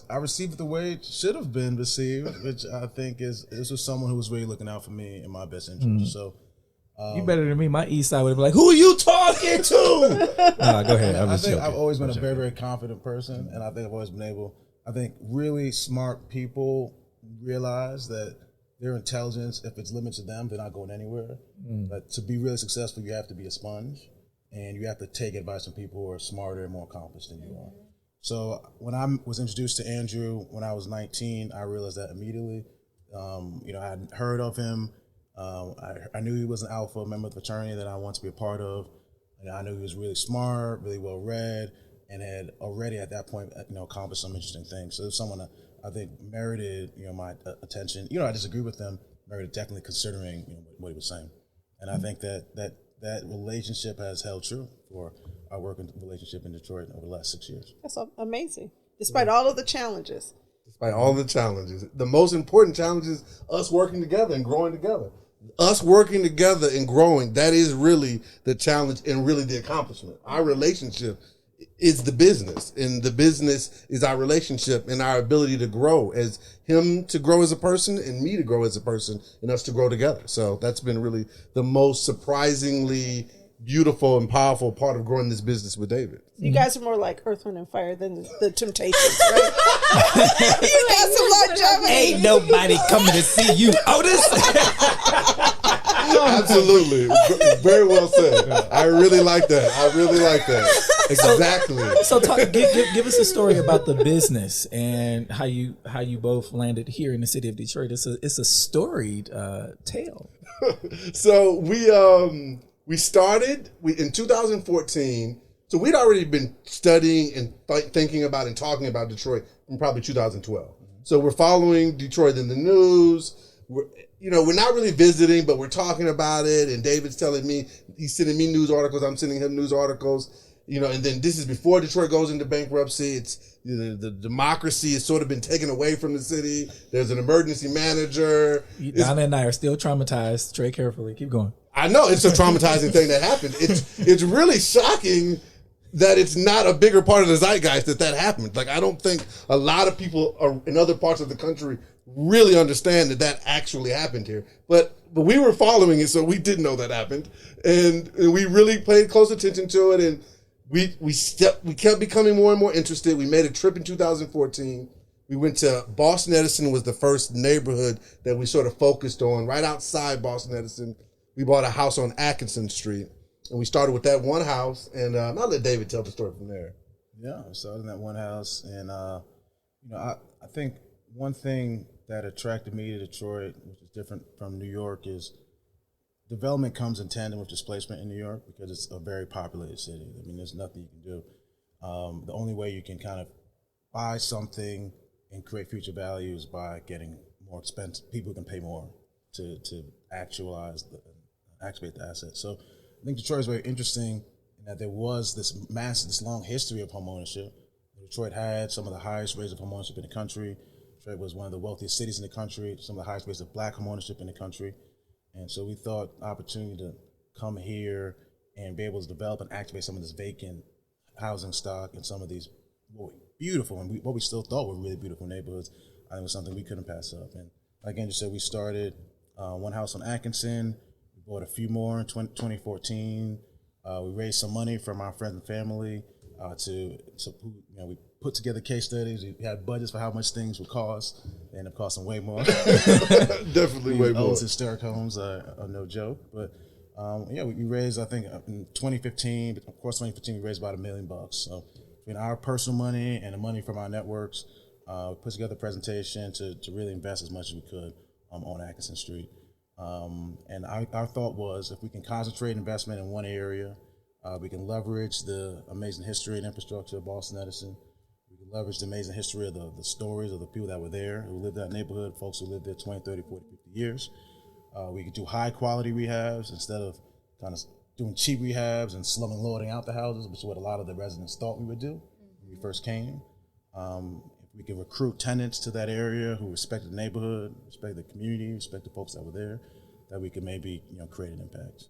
[SPEAKER 5] I received it the way it should have been received, which I think this was someone who was really looking out for me and my best interest. So.
[SPEAKER 1] You better than me. My east side would be like, who are you talking to? Go ahead.
[SPEAKER 5] I think I've always been a very, very confident person, and I think I've always been able. I think really smart people realize that their intelligence, if it's limited to them, they're not going anywhere. But to be really successful, you have to be a sponge, and you have to take advice from people who are smarter and more accomplished than you are. So when I was introduced to Andrew when I was 19, I realized that immediately. I hadn't heard of him. I knew he was an alpha member of the fraternity that I wanted to be a part of, and I knew he was really smart, really well read, and had already at that point, accomplished some interesting things. So it was someone that I think merited, my attention. I disagree with him, merited definitely considering, what he was saying, and I think that relationship has held true for our working relationship in Detroit over the last 6 years.
[SPEAKER 2] That's amazing, despite all of the challenges.
[SPEAKER 3] Despite all the challenges, the most important challenge is us working together and growing together. Us working together and growing, that is really the challenge and really the accomplishment. Our relationship is the business, and the business is our relationship and our ability to grow, as him to grow as a person and me to grow as a person and us to grow together. So that's been really the most surprisingly beautiful and powerful part of growing this business with David.
[SPEAKER 2] You guys are more like Earth, Wind, and Fire than the Temptations, right? You got some longevity.
[SPEAKER 1] Ain't nobody coming to see you, Otis.
[SPEAKER 3] Absolutely. Very well said. I really like that. Exactly.
[SPEAKER 1] So give us a story about the business and how you both landed here in the city of Detroit. It's a storied tale.
[SPEAKER 3] So we started in 2014. So we'd already been studying and thinking about and talking about Detroit in probably 2012. So we're following Detroit in the news. We're not really visiting, but we're talking about it. And David's telling me, he's sending me news articles. I'm sending him news articles. And then this is before Detroit goes into bankruptcy. It's the democracy has sort of been taken away from the city. There's an emergency manager.
[SPEAKER 1] Donna and I are still traumatized. Tread carefully. Keep going.
[SPEAKER 3] I know it's a traumatizing thing that happened. It's really shocking that it's not a bigger part of the zeitgeist that happened. Like, I don't think a lot of people in other parts of the country really understand that actually happened here. But we were following it, so we did know that happened. And we really paid close attention to it, and we kept becoming more and more interested. We made a trip in 2014. We went to Boston Edison, was the first neighborhood that we sort of focused on. Right outside Boston Edison, we bought a house on Atkinson Street. And we started with that one house, and I'll let David tell the story from there.
[SPEAKER 5] Yeah, we started in that one house, and I think one thing that attracted me to Detroit, which is different from New York, is development comes in tandem with displacement in New York because it's a very populated city. I mean, there's nothing you can do. The only way you can kind of buy something and create future value is by getting more expensive. People can pay more to activate the asset. So I think Detroit is very interesting in that there was this long history of homeownership. Detroit had some of the highest rates of homeownership in the country. Detroit was one of the wealthiest cities in the country, some of the highest rates of black homeownership in the country. And so we thought the opportunity to come here and be able to develop and activate some of this vacant housing stock in some of these beautiful and what we still thought were really beautiful neighborhoods, I think was something we couldn't pass up. And like Andrew said, we started one house on Atkinson. Bought a few more in 2014. We raised some money from our friends and family we put together case studies. We had budgets for how much things would cost. They ended up costing way more.
[SPEAKER 3] Definitely way more.
[SPEAKER 5] Those historic homes are no joke. But we raised, I think, in 2015. Of course, 2015 we raised about $1 million. So between our personal money and the money from our networks, we put together a presentation to really invest as much as we could on Atkinson Street. And our thought was, if we can concentrate investment in one area, we can leverage the amazing history and infrastructure of Boston Edison. We can leverage the amazing history of the stories of the people that were there, who lived in that neighborhood, folks who lived there 20, 30, 40, 50 years. We could do high quality rehabs instead of kind of doing cheap rehabs and slum and lording out the houses, which is what a lot of the residents thought we would do when we first came. If we can recruit tenants to that area who respect the neighborhood, respect the community, respect the folks that were there, that we could maybe create an impact.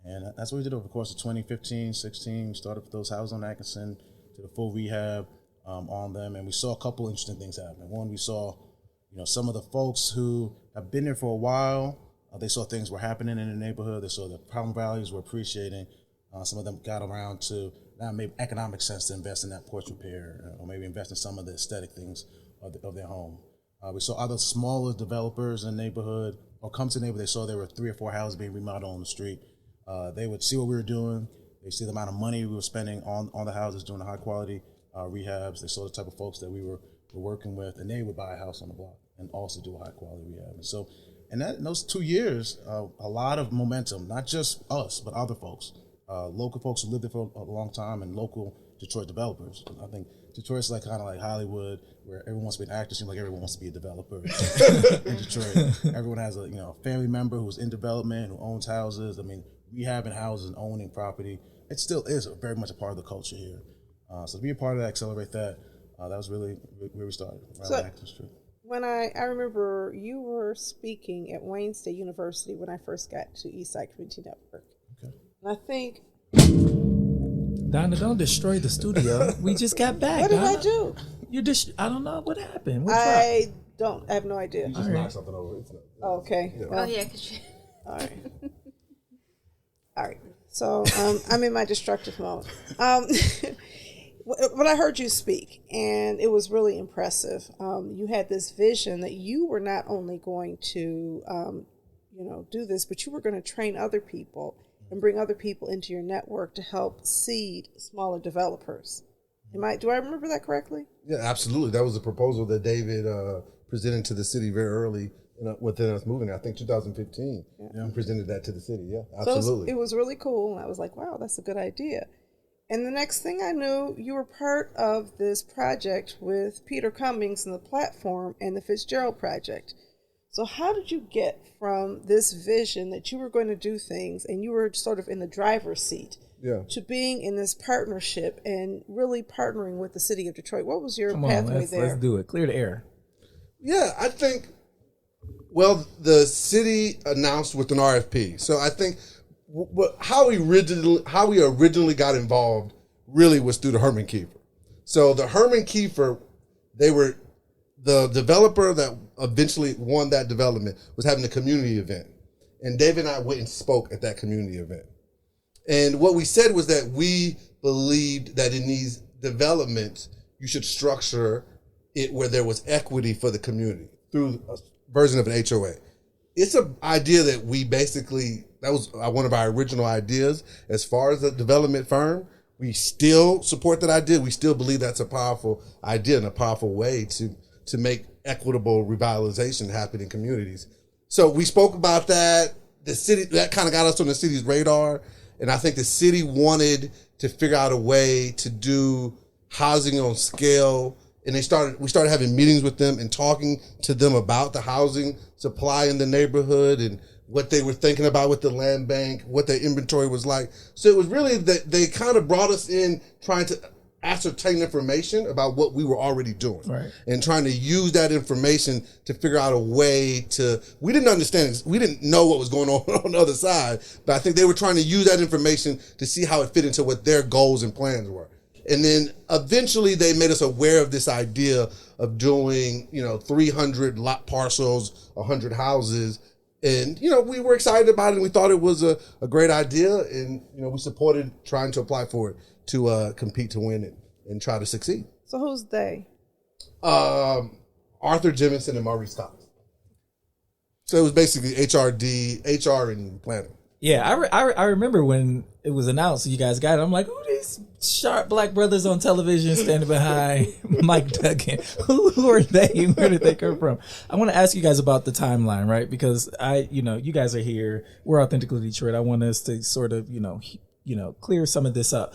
[SPEAKER 5] And that's what we did over the course of 2015, 16. We started with those houses on Atkinson, did a full rehab on them, and we saw a couple interesting things happen. One, we saw some of the folks who have been there for a while, they saw things were happening in the neighborhood. They saw the problem values were appreciating. Some of them got around to now it made economic sense to invest in that porch repair or maybe invest in some of the aesthetic things of their home. We saw other smaller developers in the neighborhood or come to the neighborhood. They saw there were 3 or 4 houses being remodeled on the street. They would see what we were doing. They see the amount of money we were spending on the houses, doing the high quality rehabs. They saw the type of folks that we were working with, and they would buy a house on the block and also do a high quality rehab. And so, in those 2 years, a lot of momentum, not just us, but other folks, local folks who lived there for a long time, and local Detroit developers. I think Detroit's kind of like Hollywood, where everyone wants to be an actor. Seems like everyone wants to be a developer in Detroit. Everyone has a family member who's in development, who owns houses. I mean, rehabbing houses and owning property, it still is very much a part of the culture here. So to be a part of that, accelerate that, that was really where we started, right on Atkinson Street.
[SPEAKER 2] When I remember you were speaking at Wayne State University when I first got to Eastside Community Network. Okay. And I think
[SPEAKER 1] Donna, don't destroy the studio. We just got back.
[SPEAKER 2] What did
[SPEAKER 1] Donna.
[SPEAKER 2] I do?
[SPEAKER 1] I don't know what happened.
[SPEAKER 2] I have no idea.
[SPEAKER 3] You just knocked something over.
[SPEAKER 2] Okay.
[SPEAKER 3] Yeah.
[SPEAKER 2] Well,
[SPEAKER 4] Oh yeah, 'cause
[SPEAKER 2] all right. All right. So I'm in my destructive mode. But I heard you speak, and it was really impressive. You had this vision that you were not only going to, do this, but you were going to train other people and bring other people into your network to help seed smaller developers. Do I remember that correctly?
[SPEAKER 3] Yeah, absolutely. That was a proposal that David presented to the city very early within us moving. I think 2015. Yeah. We presented that to the city. Yeah, absolutely.
[SPEAKER 2] So it was really cool. And I was like, wow, that's a good idea. And the next thing I knew, you were part of this project with Peter Cummings and the platform and the Fitzgerald Project. So how did you get from this vision that you were going to do things and you were sort of in the driver's seat to being in this partnership and really partnering with the city of Detroit? What was your pathway there?
[SPEAKER 1] Let's do it. Clear the air.
[SPEAKER 3] Yeah, I think, the city announced with an RFP. So I think how we originally got involved really was through the Herman Kiefer. So the Herman Kiefer, they were the developer that eventually won that development was having a community event. And David and I went and spoke at that community event. And what we said was that we believed that in these developments, you should structure it where there was equity for the community through a version of an HOA. It's an idea that that was one of our original ideas. As far as the development firm, we still support that idea. We still believe that's a powerful idea and a powerful way to make equitable revitalization happen in communities. So we spoke about that. The city, that kind of got us on the city's radar. And I think the city wanted to figure out a way to do housing on scale. And we started having meetings with them and talking to them about the housing supply in the neighborhood and what they were thinking about with the land bank, what their inventory was like. So it was really that they kind of brought us in trying to ascertain information about what we were already doing, right, and trying to use that information to figure out a way we didn't understand, we didn't know what was going on the other side, but I think they were trying to use that information to see how it fit into what their goals and plans were. And then eventually they made us aware of this idea of doing, 300 lot parcels, 100 houses. And, we were excited about it and we thought it was a great idea. And, we supported trying to apply for it to compete to win it and try to succeed.
[SPEAKER 2] So who's they?
[SPEAKER 3] Arthur Jemison and Maurice Cox. So it was basically HR and planning.
[SPEAKER 1] Yeah, I remember when it was announced you guys got it. I'm like, who are these sharp black brothers on television standing behind Mike Duggan? Who are they? Where did they come from? I want to ask you guys about the timeline, right? Because you guys are here. We're Authentically Detroit. I want us to sort of, clear some of this up.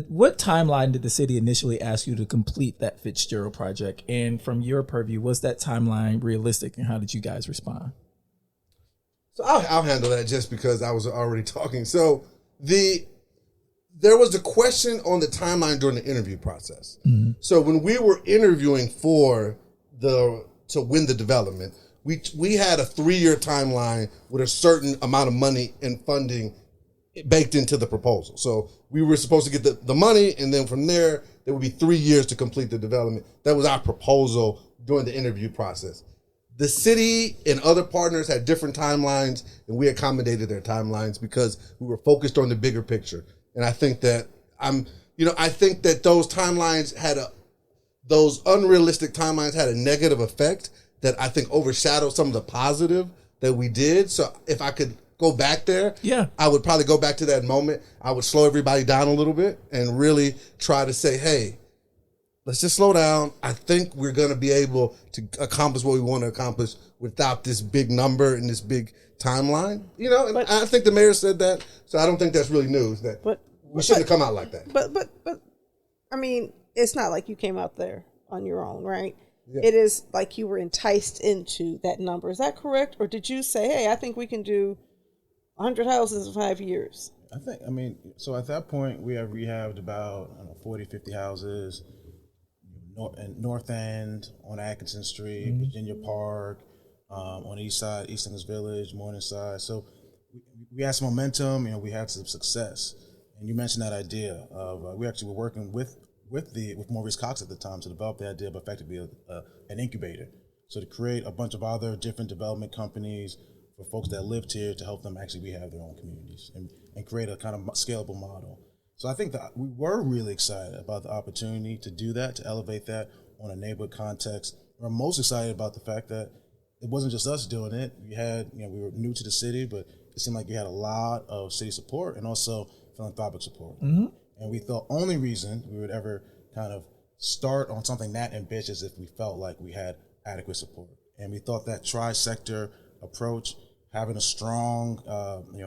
[SPEAKER 1] What timeline did the city initially ask you to complete that Fitzgerald project? And from your purview, was that timeline realistic? And how did you guys respond?
[SPEAKER 3] So I'll handle that just because I was already talking. So there was a question on the timeline during the interview process. Mm-hmm. So when we were interviewing to win the development, we had a 3-year timeline with a certain amount of money and funding baked into the proposal. So we were supposed to get the money, and then from there would be 3 years to complete the development. That was our proposal during the interview process. The city and other partners had different timelines, and we accommodated their timelines because we were focused on the bigger picture. And I think that those timelines those unrealistic timelines had a negative effect that I think overshadowed some of the positive that we did. So if I could go back there, I would probably go back to that moment. I would slow everybody down a little bit and really try to say, hey, let's just slow down. I think we're going to be able to accomplish what we want to accomplish without this big number and this big timeline. And I think the mayor said that, so I don't think that's really news. We shouldn't have come out like that.
[SPEAKER 2] But I mean, it's not like you came out there on your own, right? Yeah. It is like you were enticed into that number. Is that correct? Or did you say, hey, I think we can do 100 houses in 5 years?
[SPEAKER 5] So at that point, we have rehabbed about 40, 50 houses. North End, on Atkinson Street, mm-hmm. Virginia Park, on the East Side, East Enders Village, Morningside. So we had some momentum, we had some success. And you mentioned that idea of we actually were working with Maurice Cox at the time to develop the idea of effectively an incubator. So to create a bunch of other different development companies for folks that lived here to help them actually rehab their own communities and create a kind of scalable model. So I think that we were really excited about the opportunity to do that, to elevate that on a neighborhood context. We're most excited about the fact that it wasn't just us doing it. We were new to the city, but it seemed like we had a lot of city support and also philanthropic support. Mm-hmm. And we thought only reason we would ever kind of start on something that ambitious if we felt like we had adequate support. And we thought that tri-sector approach, having a strong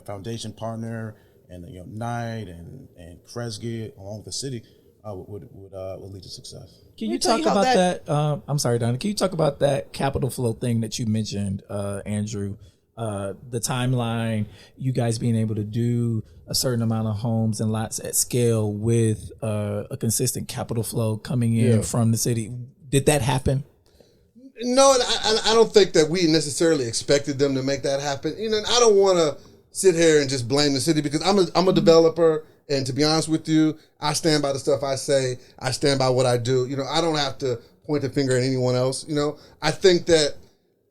[SPEAKER 5] foundation partner and Knight and Kresge along with the city would lead to success.
[SPEAKER 1] Can you talk about that? I'm sorry, Donna. Can you talk about that capital flow thing that you mentioned, Andrew? The timeline, you guys being able to do a certain amount of homes and lots at scale with a consistent capital flow coming in from the city. Did that happen?
[SPEAKER 3] No, and I don't think that we necessarily expected them to make that happen. And I don't want to sit here and just blame the city because I'm a developer, and to be honest with you, I stand by the stuff I say. I stand by what I do. I don't have to point the finger at anyone else. I think that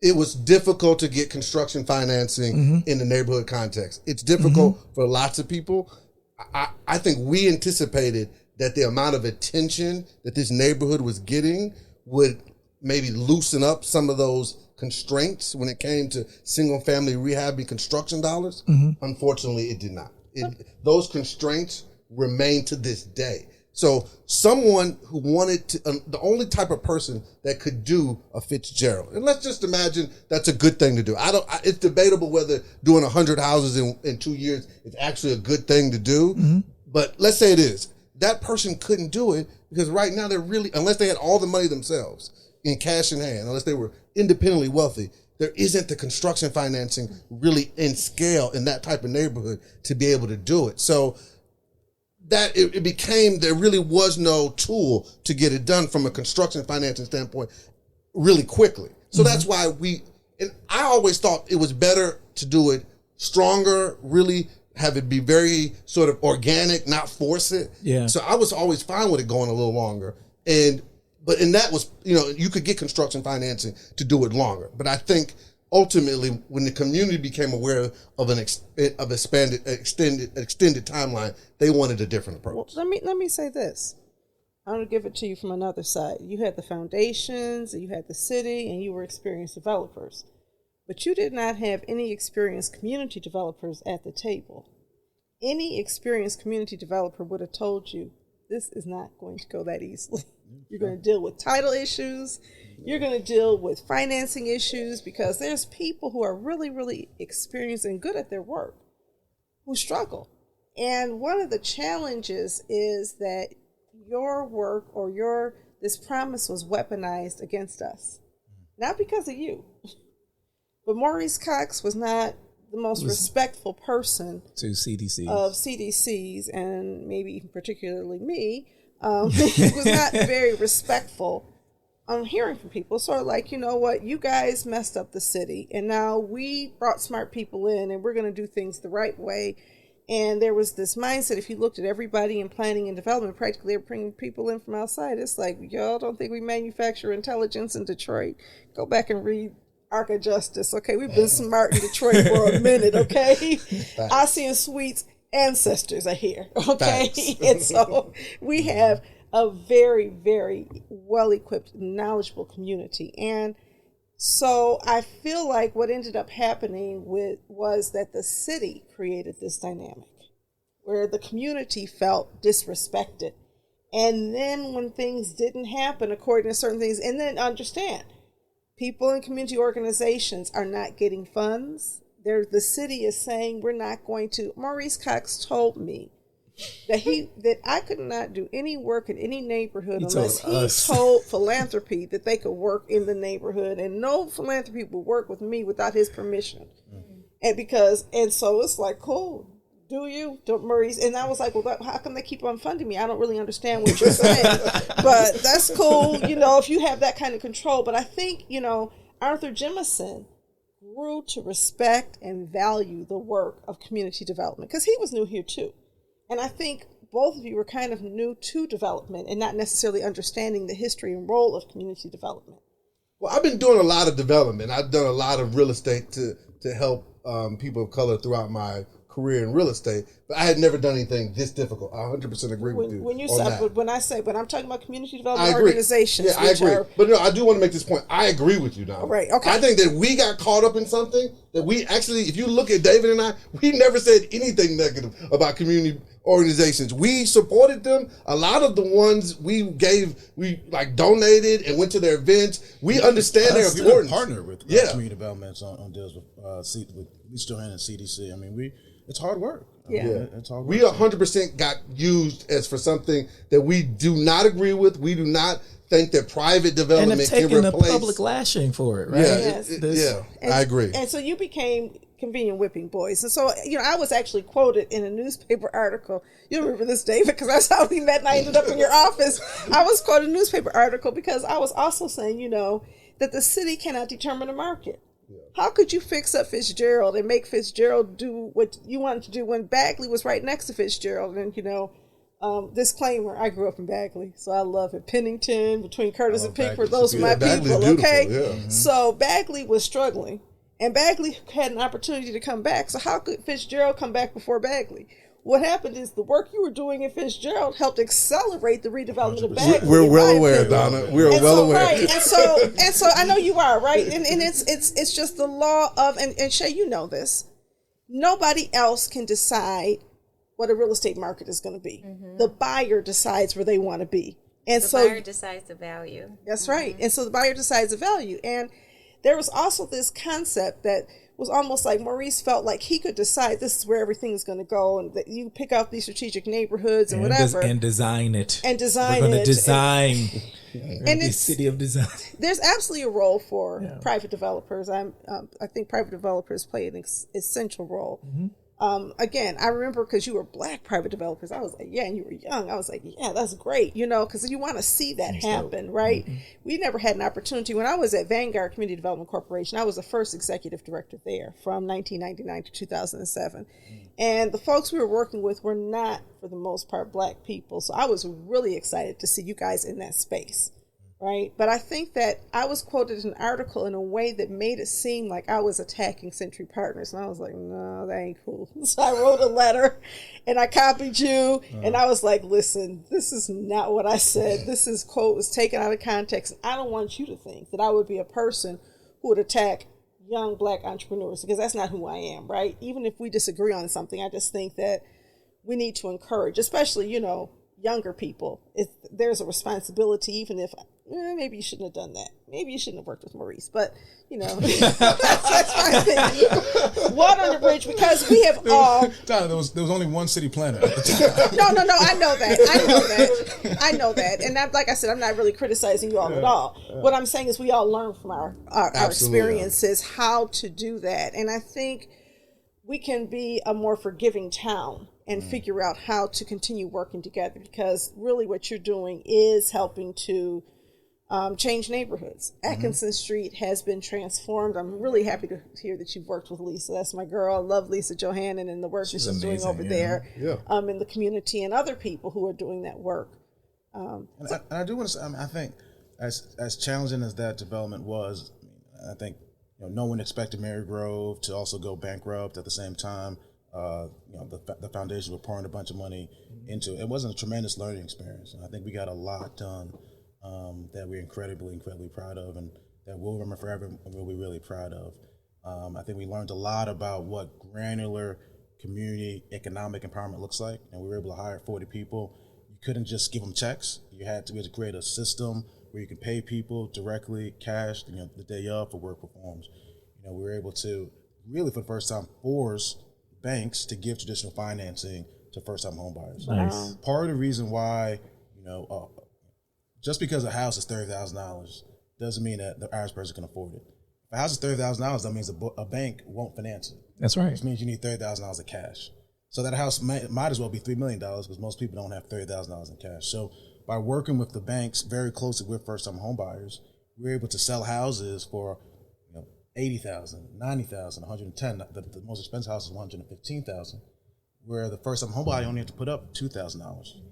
[SPEAKER 3] it was difficult to get construction financing in the neighborhood context. It's difficult for lots of people. I think we anticipated that the amount of attention that this neighborhood was getting would maybe loosen up some of those constraints when it came to single-family rehab and construction dollars. Unfortunately, it did not. Those constraints remain to this day. So someone who wanted to, the only type of person that could do a Fitzgerald, and let's just imagine that's a good thing to do. It's debatable whether doing 100 houses in 2 years is actually a good thing to do. But let's say it is. That person couldn't do it because right now they're really, unless they had all the money themselves in cash in hand, unless they were independently wealthy, there isn't the construction financing really in scale in that type of neighborhood to be able to do it. So that it became, there really was no tool to get it done from a construction financing standpoint really quickly. So that's why and I always thought it was better to do it stronger, really have it be very sort of organic, not force it. Yeah. So I was always fine with it going a little longer. But that was, you could get construction financing to do it longer. But I think ultimately, when the community became aware of an extended timeline, they wanted a different approach.
[SPEAKER 2] Well, let me say this. I'm going to give it to you from another side. You had the foundations, you had the city, and you were experienced developers. But you did not have any experienced community developers at the table. Any experienced community developer would have told you, this is not going to go that easily. You're going to deal with title issues. You're going to deal with financing issues because there's people who are really, really experienced and good at their work who struggle. And one of the challenges is that your work or this promise was weaponized against us. Not because of you, but Maurice Cox was not the most respectful person
[SPEAKER 1] to CDCs.
[SPEAKER 2] Of CDCs, and maybe even particularly me. He was not very respectful on hearing from people. Sort of like, you know what, you guys messed up the city, and now we brought smart people in, and we're going to do things the right way. And there was this mindset, if you looked at everybody in planning and development, practically they're bringing people in from outside. It's like, y'all don't think we manufacture intelligence in Detroit? Go back and read Arc of Justice. Okay, we've been smart in Detroit for a minute, okay? Ossian Sweet's ancestors are here, okay? And so we have a very, very well-equipped, knowledgeable community. And so I feel like what ended up happening was that the city created this dynamic where the community felt disrespected. And then when things didn't happen according to certain things, and then understand, people in community organizations are not getting funds. The city is saying we're not going to. Maurice Cox told me that I could not do any work in any neighborhood unless he told philanthropy that they could work in the neighborhood, and no philanthropy would work with me without his permission. And so it's like, cool. Don't Maurice? And I was like, well, how come they keep on funding me? I don't really understand what you're saying, but that's cool. If you have that kind of control. But I think, Arthur Jemison grew to respect and value the work of community development because he was new here too. And I think both of you were kind of new to development and not necessarily understanding the history and role of community development.
[SPEAKER 3] Well, I've been doing a lot of development. I've done a lot of real estate to help people of color throughout my career in real estate, but I had never done anything this difficult. I 100% agree with you.
[SPEAKER 2] When you
[SPEAKER 3] on
[SPEAKER 2] say,
[SPEAKER 3] that.
[SPEAKER 2] but when I'm talking about community development organizations,
[SPEAKER 3] I agree. But no, I do want to make this point. I agree with you, Donna.
[SPEAKER 2] Right. Okay.
[SPEAKER 3] I think that we got caught up in something that we actually, if you look at David and I, we never said anything negative about community organizations. We supported them. A lot of the ones we like donated and went to their events. We understand their importance.
[SPEAKER 5] Partner with community developments on deals with Lisa Johann and CDC. I mean, it's hard work. It's hard work.
[SPEAKER 3] We 100% got used as for something that we do not agree with. We do not think that private development
[SPEAKER 1] and have taken
[SPEAKER 3] can replace
[SPEAKER 1] a public lashing for it, right?
[SPEAKER 3] Yeah, I agree.
[SPEAKER 2] And so you became convenient whipping boys. And so, I was actually quoted in a newspaper article. You remember this, David, because that's how we met and I ended up in your office. I was quoted in a newspaper article because I was also saying, that the city cannot determine the market. How could you fix up Fitzgerald and make Fitzgerald do what you wanted to do when Bagley was right next to Fitzgerald? And, disclaimer, I grew up in Bagley, so I love it. Pennington, between Curtis and Pickford, those are my people, okay? Yeah. Mm-hmm. So Bagley was struggling, and Bagley had an opportunity to come back. So how could Fitzgerald come back before Bagley? What happened is the work you were doing in Fitzgerald helped accelerate the redevelopment of Bagley.
[SPEAKER 3] We're well aware, Donna. We're well aware.
[SPEAKER 2] Right. And so I know you are, right? And it's just the law of, and Shea, you know this. Nobody else can decide what a real estate market is going to be. Mm-hmm. The buyer decides where they want to be. And
[SPEAKER 4] the buyer decides the value.
[SPEAKER 2] That's right. And so the buyer decides the value. And there was also this concept that was almost like Maurice felt like he could decide this is where everything's going to go, and that you pick out these strategic neighborhoods and whatever.
[SPEAKER 1] And design it.
[SPEAKER 2] And design it.
[SPEAKER 1] We're going to design.
[SPEAKER 2] And
[SPEAKER 1] it's city of design.
[SPEAKER 2] There's absolutely a role for private developers. I think private developers play an essential role. Mm-hmm. Again, I remember because you were Black private developers. I was like, and you were young. I was like, that's great, because you want to see that happen, right? Mm-hmm. We never had an opportunity. When I was at Vanguard Community Development Corporation, I was the first executive director there from 1999 to 2007. Mm-hmm. And the folks we were working with were not, for the most part, Black people. So I was really excited to see you guys in that space. Right. But I think that I was quoted in an article in a way that made it seem like I was attacking Century Partners. And I was like, no, that ain't cool. So I wrote a letter and I copied you. And I was like, listen, this is not what I said. This quote was taken out of context. And I don't want you to think that I would be a person who would attack young Black entrepreneurs, because that's not who I am. Right. Even if we disagree on something, I just think that we need to encourage, especially, younger people. There's a responsibility, even if maybe you shouldn't have done that. Maybe you shouldn't have worked with Maurice. But, that's my thing. Water under the bridge, because we have all...
[SPEAKER 5] Tyler, there was only one city planner at the
[SPEAKER 2] time. No, I know that. And like I said, I'm not really criticizing you all at all. What I'm saying is we all learn from our experiences how to do that. And I think we can be a more forgiving town and figure out how to continue working together, because really what you're doing is helping to change neighborhoods. Atkinson Street has been transformed. I'm really happy to hear that you've worked with Lisa. That's my girl. I love Lisa Johannan and the work she's doing over there in the community, and other people who are doing that work.
[SPEAKER 5] And I do want to say, I think as challenging as that development was, I think no one expected Mary Grove to also go bankrupt at the same time. The foundation was pouring a bunch of money into it. It wasn't a tremendous learning experience, and I think we got a lot done that we're incredibly proud of, and that we'll remember forever and we'll be really proud of. I think we learned a lot about what granular community economic empowerment looks like, and we were able to hire 40 people. You couldn't just give them checks. We had to create a system where you can pay people directly, cash, the day of for work performed. We were able to really, for the first time, force banks to give traditional financing to first-time homebuyers.
[SPEAKER 1] Nice.
[SPEAKER 5] Part of the reason why, just because a house is $30,000 doesn't mean that the average person can afford it. If a house is $30,000, that means a bank won't finance it.
[SPEAKER 1] That's right.
[SPEAKER 5] Which means you need $30,000 of cash. So that house might as well be $3 million, because most people don't have $30,000 in cash. So by working with the banks very closely with first-time homebuyers, we're able to sell houses for $80,000, $90,000, $110,000. The most expensive house is $115,000. where the first time homebuyer only have to put up $2,000,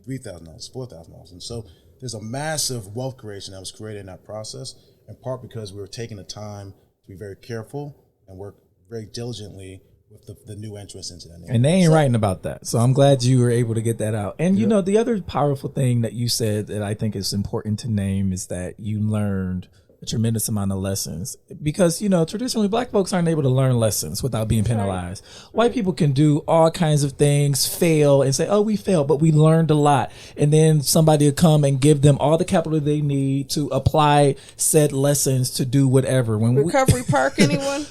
[SPEAKER 5] $3,000, $4,000. And so there's a massive wealth creation that was created in that process, in part because we were taking the time to be very careful and work very diligently with the new entrants into that neighborhood.
[SPEAKER 1] And they ain't writing about that. So I'm glad you were able to get that out. And, you know, the other powerful thing that you said that I think is important to name is that you learned a tremendous amount of lessons, because, you know, traditionally black folks aren't able to learn lessons without being penalized. White people can do all kinds of things, fail and say, oh, we failed, but we learned a lot. And then somebody will come and give them all the capital they need to apply said lessons to do whatever. When
[SPEAKER 2] Recovery Park, anyone?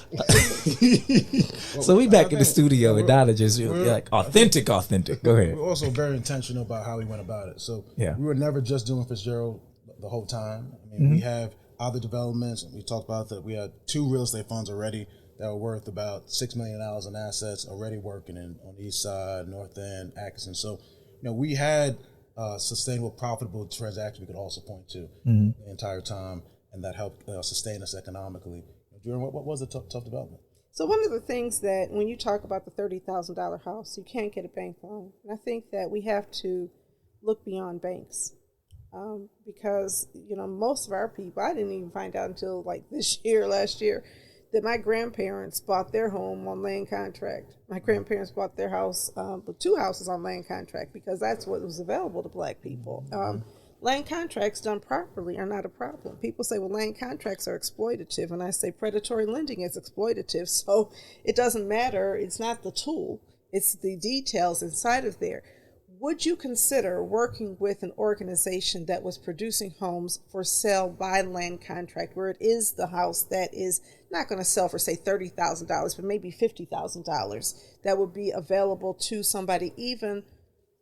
[SPEAKER 1] So we back in the studio and Donna just like authentic. Go ahead.
[SPEAKER 5] We're also very intentional about how we went about it. So we were never just doing Fitzgerald the whole time. I mean, we have other developments. We talked about that. We had 2 real estate funds already that were worth about $6 million in assets already working on the east side, north end, Atkinson. So, you know, we had sustainable, profitable transactions we could also point to the entire time, and that helped sustain us economically. During what was a tough development?
[SPEAKER 2] So one of the things that when you talk about the $30,000 house, you can't get a bank loan. And I think that we have to look beyond banks. Because, you know, most of our people, I didn't even find out until like last year, that my grandparents bought their home on land contract. My grandparents bought their house, 2 houses on land contract, because that's what was available to black people. Land contracts done properly are not a problem. People say, well, land contracts are exploitative. And I say predatory lending is exploitative. So it doesn't matter. It's not the tool. It's the details inside of there. Would you consider working with an organization that was producing homes for sale by land contract, where it is the house that is not going to sell for, say, $30,000, but maybe $50,000, that would be available to somebody even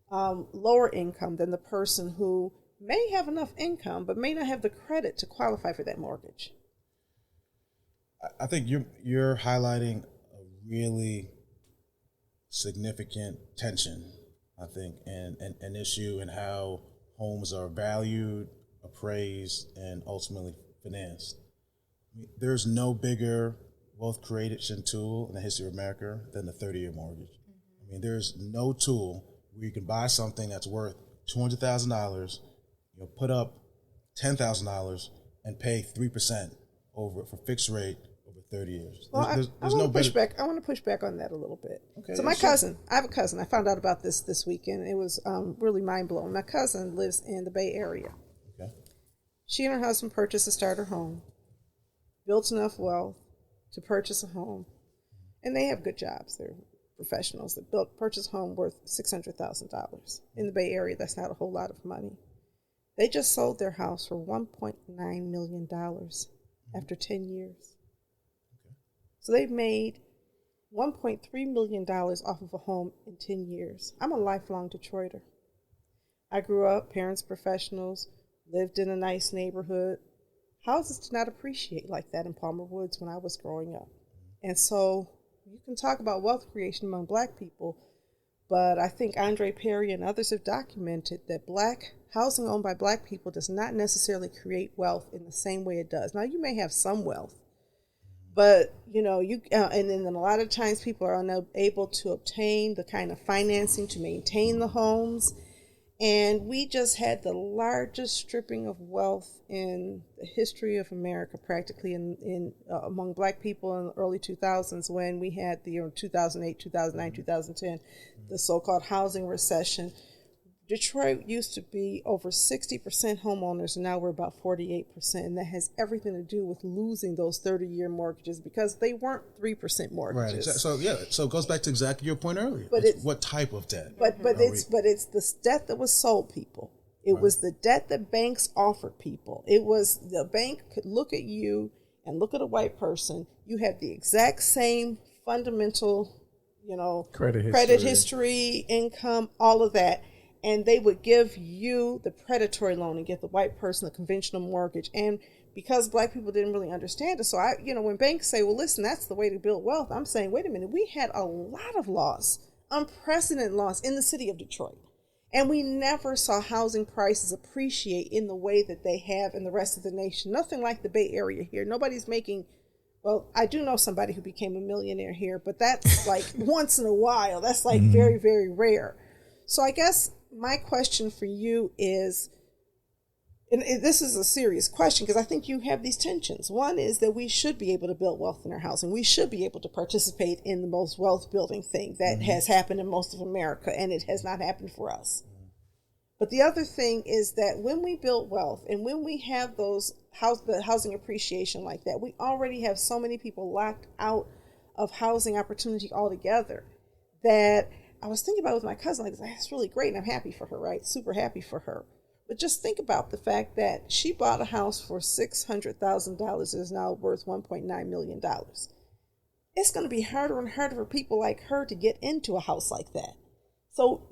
[SPEAKER 2] lower income than the person who may have enough income but may not have the credit to qualify for that mortgage?
[SPEAKER 5] I think you're highlighting a really significant tension, I think, and an issue in how homes are valued, appraised, and ultimately financed. I mean, there's no bigger wealth creation tool in the history of America than the 30-year mortgage. I mean, there's no tool where you can buy something that's worth $200,000, put up $10,000, and pay 3% over for fixed rate over 30 years.
[SPEAKER 2] Well, I want to push back on that a little bit. Okay, so I have a cousin. I found out about this weekend. It was really mind-blowing. My cousin lives in the Bay Area. Okay. She and her husband purchased a starter home, built enough wealth to purchase a home, and they have good jobs. They're professionals that purchased a home worth $600,000. In the Bay Area, that's not a whole lot of money. They just sold their house for $1.9 million after 10 years. So they've made $1.3 million off of a home in 10 years. I'm a lifelong Detroiter. I grew up, parents professionals, lived in a nice neighborhood. Houses did not appreciate like that in Palmer Woods when I was growing up. And so you can talk about wealth creation among black people, but I think Andre Perry and others have documented that housing owned by black people does not necessarily create wealth in the same way it does. Now, you may have some wealth, but, and then a lot of times people are unable to obtain the kind of financing to maintain the homes. And we just had the largest stripping of wealth in the history of America, practically among black people in the early 2000s, when we had the 2008, 2009, 2010, the so-called housing recession. Detroit used to be over 60% homeowners, and now we're about 48%. And that has everything to do with losing those 30-year mortgages because they weren't 3% mortgages.
[SPEAKER 5] Right. So it goes back to exactly your point earlier. But what type of debt?
[SPEAKER 2] But it's the debt that was sold people. It was the debt that banks offered people. It was the bank could look at you and look at a white person. You have the exact same fundamental, credit history, income, all of that. And they would give you the predatory loan and get the white person the conventional mortgage. And because black people didn't really understand it, so when banks say, well, listen, that's the way to build wealth, I'm saying, wait a minute, we had a lot of loss, unprecedented loss in the city of Detroit. And we never saw housing prices appreciate in the way that they have in the rest of the nation. Nothing like the Bay Area here. Nobody's making Well, I do know somebody who became a millionaire here, but that's like once in a while. That's like very, very rare. So I guess my question for you is, and this is a serious question because I think you have these tensions. One is that we should be able to build wealth in our housing. We should be able to participate in the most wealth building thing that has happened in most of America, and it has not happened for us. But the other thing is that when we build wealth and when we have the housing appreciation like that, we already have so many people locked out of housing opportunity altogether that I was thinking about it with my cousin, like, that's really great, and I'm happy for her, right? Super happy for her. But just think about the fact that she bought a house for $600,000 that is now worth $1.9 million. It's going to be harder and harder for people like her to get into a house like that. So,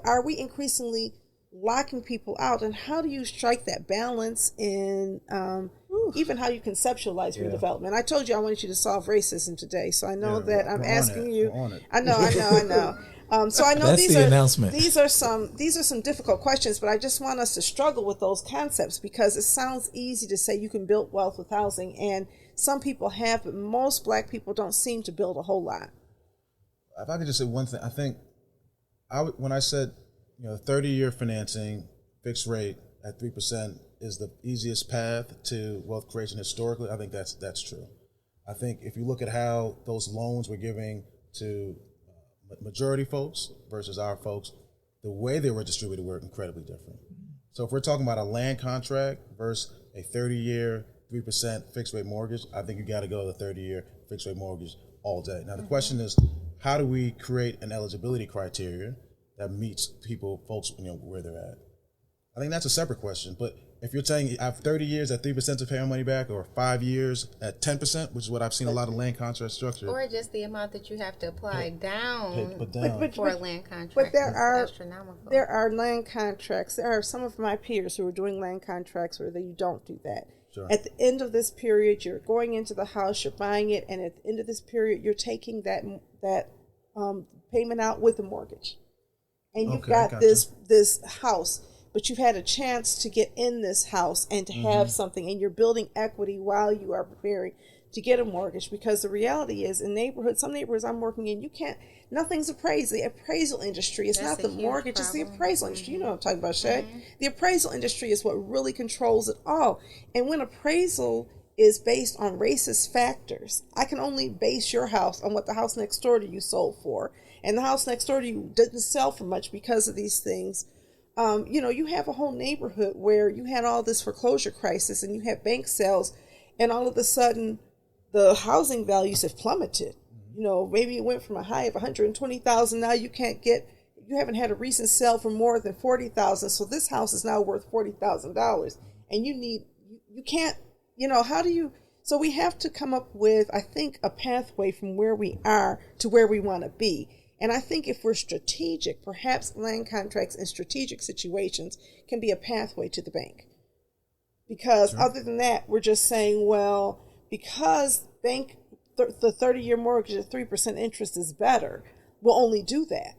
[SPEAKER 2] are we increasingly locking people out, and how do you strike that balance in even how you conceptualize redevelopment? I told you I wanted you to solve racism today, so I know that I'm asking you. I know. So I know
[SPEAKER 1] That's
[SPEAKER 2] these are some difficult questions, but I just want us to struggle with those concepts because it sounds easy to say you can build wealth with housing, and some people have, but most Black people don't seem to build a whole lot.
[SPEAKER 5] If I could just say one thing, I think when I said 30-year financing, fixed rate at 3% is the easiest path to wealth creation historically. I think that's true. I think if you look at how those loans were giving to majority folks versus our folks, the way they were distributed were incredibly different. So if we're talking about a land contract versus a 30-year, 3% fixed rate mortgage, I think you got to go to the 30-year fixed rate mortgage all day. Now the question is, how do we create an eligibility criteria that meets folks, where they're at? I think that's a separate question. But if you're saying I have 30 years at 3% to pay my money back, or 5 years at 10%, which is what I've seen a lot of land contract structure,
[SPEAKER 4] or just the amount that you have to apply down for a land contract.
[SPEAKER 2] But there are land contracts. There are some of my peers who are doing land contracts where you don't do that. Sure. At the end of this period, you're going into the house, you're buying it, and at the end of this period, you're taking that payment out with a mortgage. And you've got this house, but you've had a chance to get in this house and to have something, and you're building equity while you are preparing to get a mortgage. Because the reality is, in some neighborhoods I'm working in, nothing's appraised. The appraisal industry is not the mortgage, it's the appraisal industry. You know what I'm talking about, Shea. The appraisal industry is what really controls it all. And when appraisal is based on racist factors, I can only base your house on what the house next door to you sold for. And the house next door to you didn't sell for much because of these things. You have a whole neighborhood where you had all this foreclosure crisis and you had bank sales, and all of a sudden the housing values have plummeted. Maybe it went from a high of $120,000. Now you haven't had a recent sale for more than $40,000. So this house is now worth $40,000, and how do you? So we have to come up with, I think, a pathway from where we are to where we want to be. And I think if we're strategic, perhaps land contracts in strategic situations can be a pathway to the bank. Because other than that, we're just saying, well, because the 30-year mortgage at 3% interest is better, we'll only do that.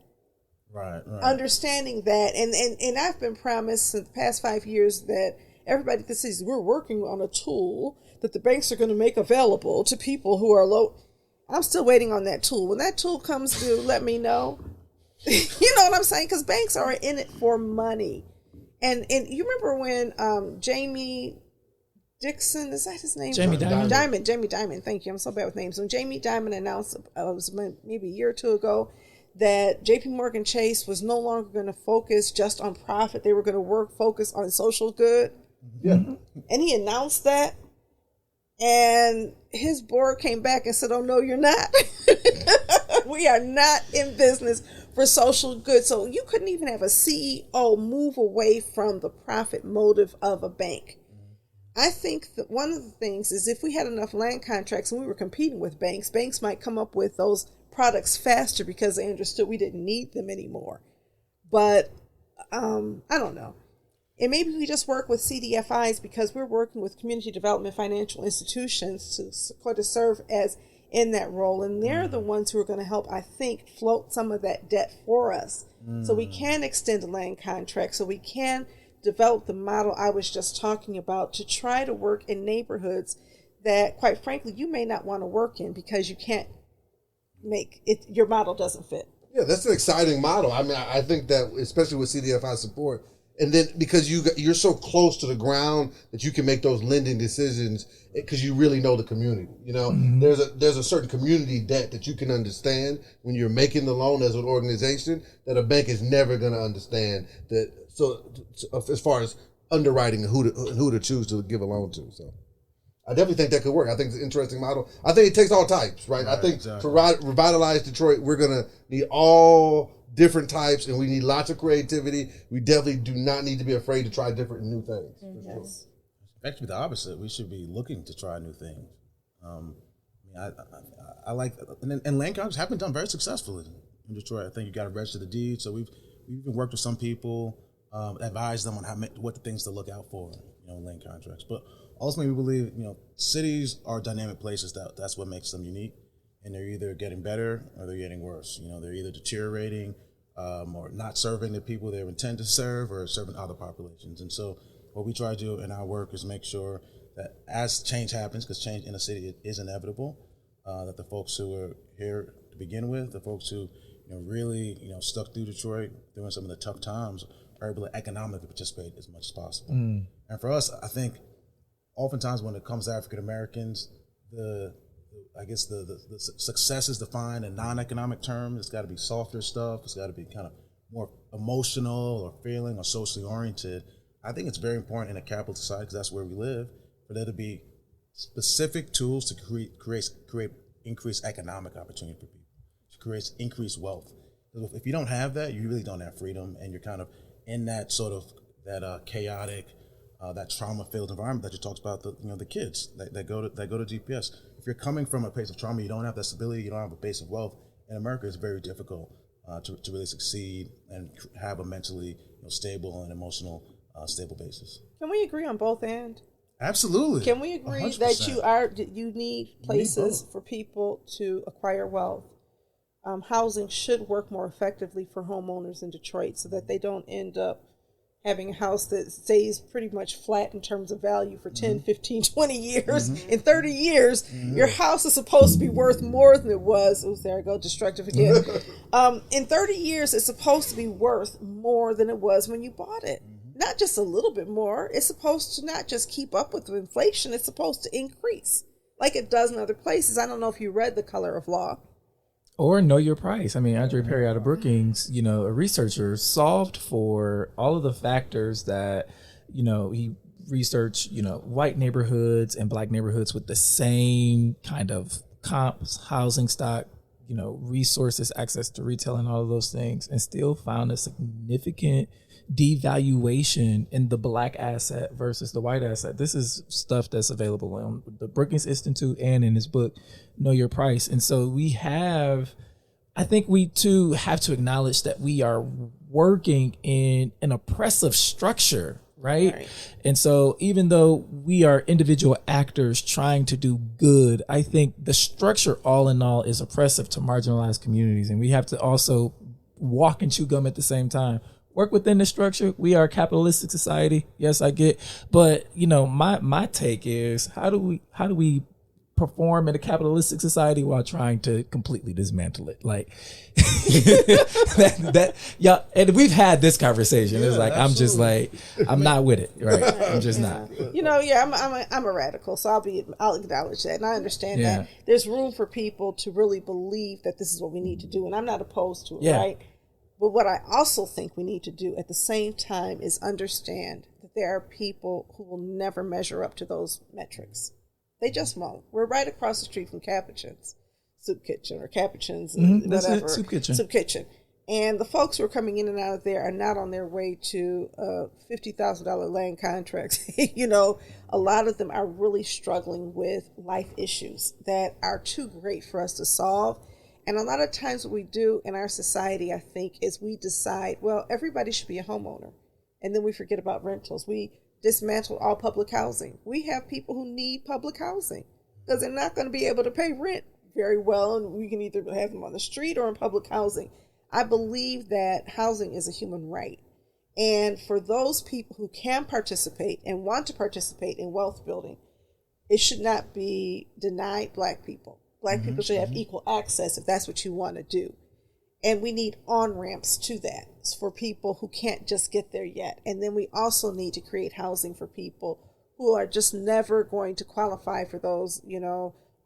[SPEAKER 5] Right.
[SPEAKER 2] Understanding that, and I've been promised in the past 5 years that everybody that says we're working on a tool that the banks are going to make available to people who are low. I'm still waiting on that tool. When that tool comes through, let me know. You know what I'm saying? Because banks are in it for money. And you remember when Jamie Dixon, is that his name?
[SPEAKER 1] Jamie Dimon.
[SPEAKER 2] Jamie Dimon, thank you. I'm so bad with names. When Jamie Dimon announced, it was maybe a year or two ago, that JP Morgan Chase was no longer going to focus just on profit. They were going to focus on social good.
[SPEAKER 5] Yeah.
[SPEAKER 2] And he announced that. And his board came back and said, oh, no, you're not. We are not in business for social good. So you couldn't even have a CEO move away from the profit motive of a bank. I think that one of the things is if we had enough land contracts and we were competing with banks might come up with those products faster because they understood we didn't need them anymore. But I don't know. And maybe we just work with CDFIs because we're working with community development financial institutions to serve as in that role. And they're the ones who are going to help, I think, float some of that debt for us. So we can extend the land contract, so we can develop the model I was just talking about to try to work in neighborhoods that, quite frankly, you may not want to work in because you can't make it, your model doesn't fit.
[SPEAKER 3] Yeah, that's an exciting model. I mean, I think that, especially with CDFI support, and then because you're so close to the ground that you can make those lending decisions because you really know the community. You know, there's a certain community debt that you can understand when you're making the loan as an organization that a bank is never going to understand. That so as far as underwriting and who to choose to give a loan to. So I definitely think that could work. I think it's an interesting model. I think it takes all types, right? I think to revitalize Detroit, we're going to need all different types, and we need lots of creativity. We definitely do not need to be afraid to try different and new things.
[SPEAKER 2] Yes.
[SPEAKER 5] Actually, the opposite. We should be looking to try new things. I like, and land contracts have been done very successfully in Detroit. I think you got to register the deed. So we've even worked with some people, advise them on what the things to look out for, land contracts. But ultimately, we believe, cities are dynamic places. That's what makes them unique. And they're either getting better or they're getting worse. They're either deteriorating or not serving the people they intend to serve or serving other populations. And so what we try to do in our work is make sure that as change happens, because change in a city is inevitable, that the folks who are here to begin with, the folks who really stuck through Detroit during some of the tough times, are able to economically participate as much as possible. And for us, I think oftentimes when it comes to African Americans, the success is defined in non-economic terms. It's got to be softer stuff. It's got to be kind of more emotional or feeling or socially oriented. I think it's very important in a capitalist society, because that's where we live, for there to be specific tools to create increased economic opportunity for people, to create increased wealth. If you don't have that, you really don't have freedom, and you're kind of in that sort of that chaotic, that trauma-filled environment that you talked about. The kids that go to GPS. If you're coming from a place of trauma, you don't have that stability, you don't have a base of wealth. In America, it's very difficult to really succeed and have a mentally stable and emotional stable basis.
[SPEAKER 2] Can we agree on both ends?
[SPEAKER 5] Absolutely.
[SPEAKER 2] Can we agree
[SPEAKER 5] 100%.
[SPEAKER 2] that you need places for people to acquire wealth? Housing should work more effectively for homeowners in Detroit so that they don't end up having a house that stays pretty much flat in terms of value for 10, 15, 20 years. In 30 years, your house is supposed to be worth more than it was. Oh, there I go, destructive again. In 30 years, it's supposed to be worth more than it was when you bought it. Not just a little bit more. It's supposed to not just keep up with inflation. It's supposed to increase like it does in other places. I don't know if you read The Color of Law.
[SPEAKER 1] Or Know Your Price. I mean, Andre Perry out of Brookings, a researcher, solved for all of the factors that, he researched, white neighborhoods and black neighborhoods with the same kind of comps, housing stock, resources, access to retail and all of those things, and still found a significant devaluation in the black asset versus the white asset. This is stuff that's available on the Brookings Institute and in his book, Know Your Price. And so I think we too have to acknowledge that we are working in an oppressive structure, right? And so even though we are individual actors trying to do good, I think the structure all in all is oppressive to marginalized communities. And we have to also walk and chew gum at the same time. Work within the structure. We are a capitalistic society. Yes, I get. But my take is how do we perform in a capitalistic society while trying to completely dismantle it? Like yeah. And we've had this conversation. It's like, absolutely. I'm just like, I'm not with it. Right. I'm just not.
[SPEAKER 2] I'm a radical, so I'll acknowledge that, and I understand that there's room for people to really believe that this is what we need to do, and I'm not opposed to it. Right. But what I also think we need to do at the same time is understand that there are people who will never measure up to those metrics. They just won't. We're right across the street from Capuchin's Soup Kitchen, or Capuchin's, whatever.
[SPEAKER 1] Soup Kitchen.
[SPEAKER 2] Soup Kitchen. And the folks who are coming in and out of there are not on their way to $50,000 land contracts. A lot of them are really struggling with life issues that are too great for us to solve. And a lot of times what we do in our society, I think, is we decide, well, everybody should be a homeowner. And then we forget about rentals. We dismantle all public housing. We have people who need public housing because they're not going to be able to pay rent very well. And we can either have them on the street or in public housing. I believe that housing is a human right. And for those people who can participate and want to participate in wealth building, it should not be denied Black people. Black people should have equal access if that's what you want to do. And we need on-ramps to that for people who can't just get there yet. And then we also need to create housing for people who are just never going to qualify for those,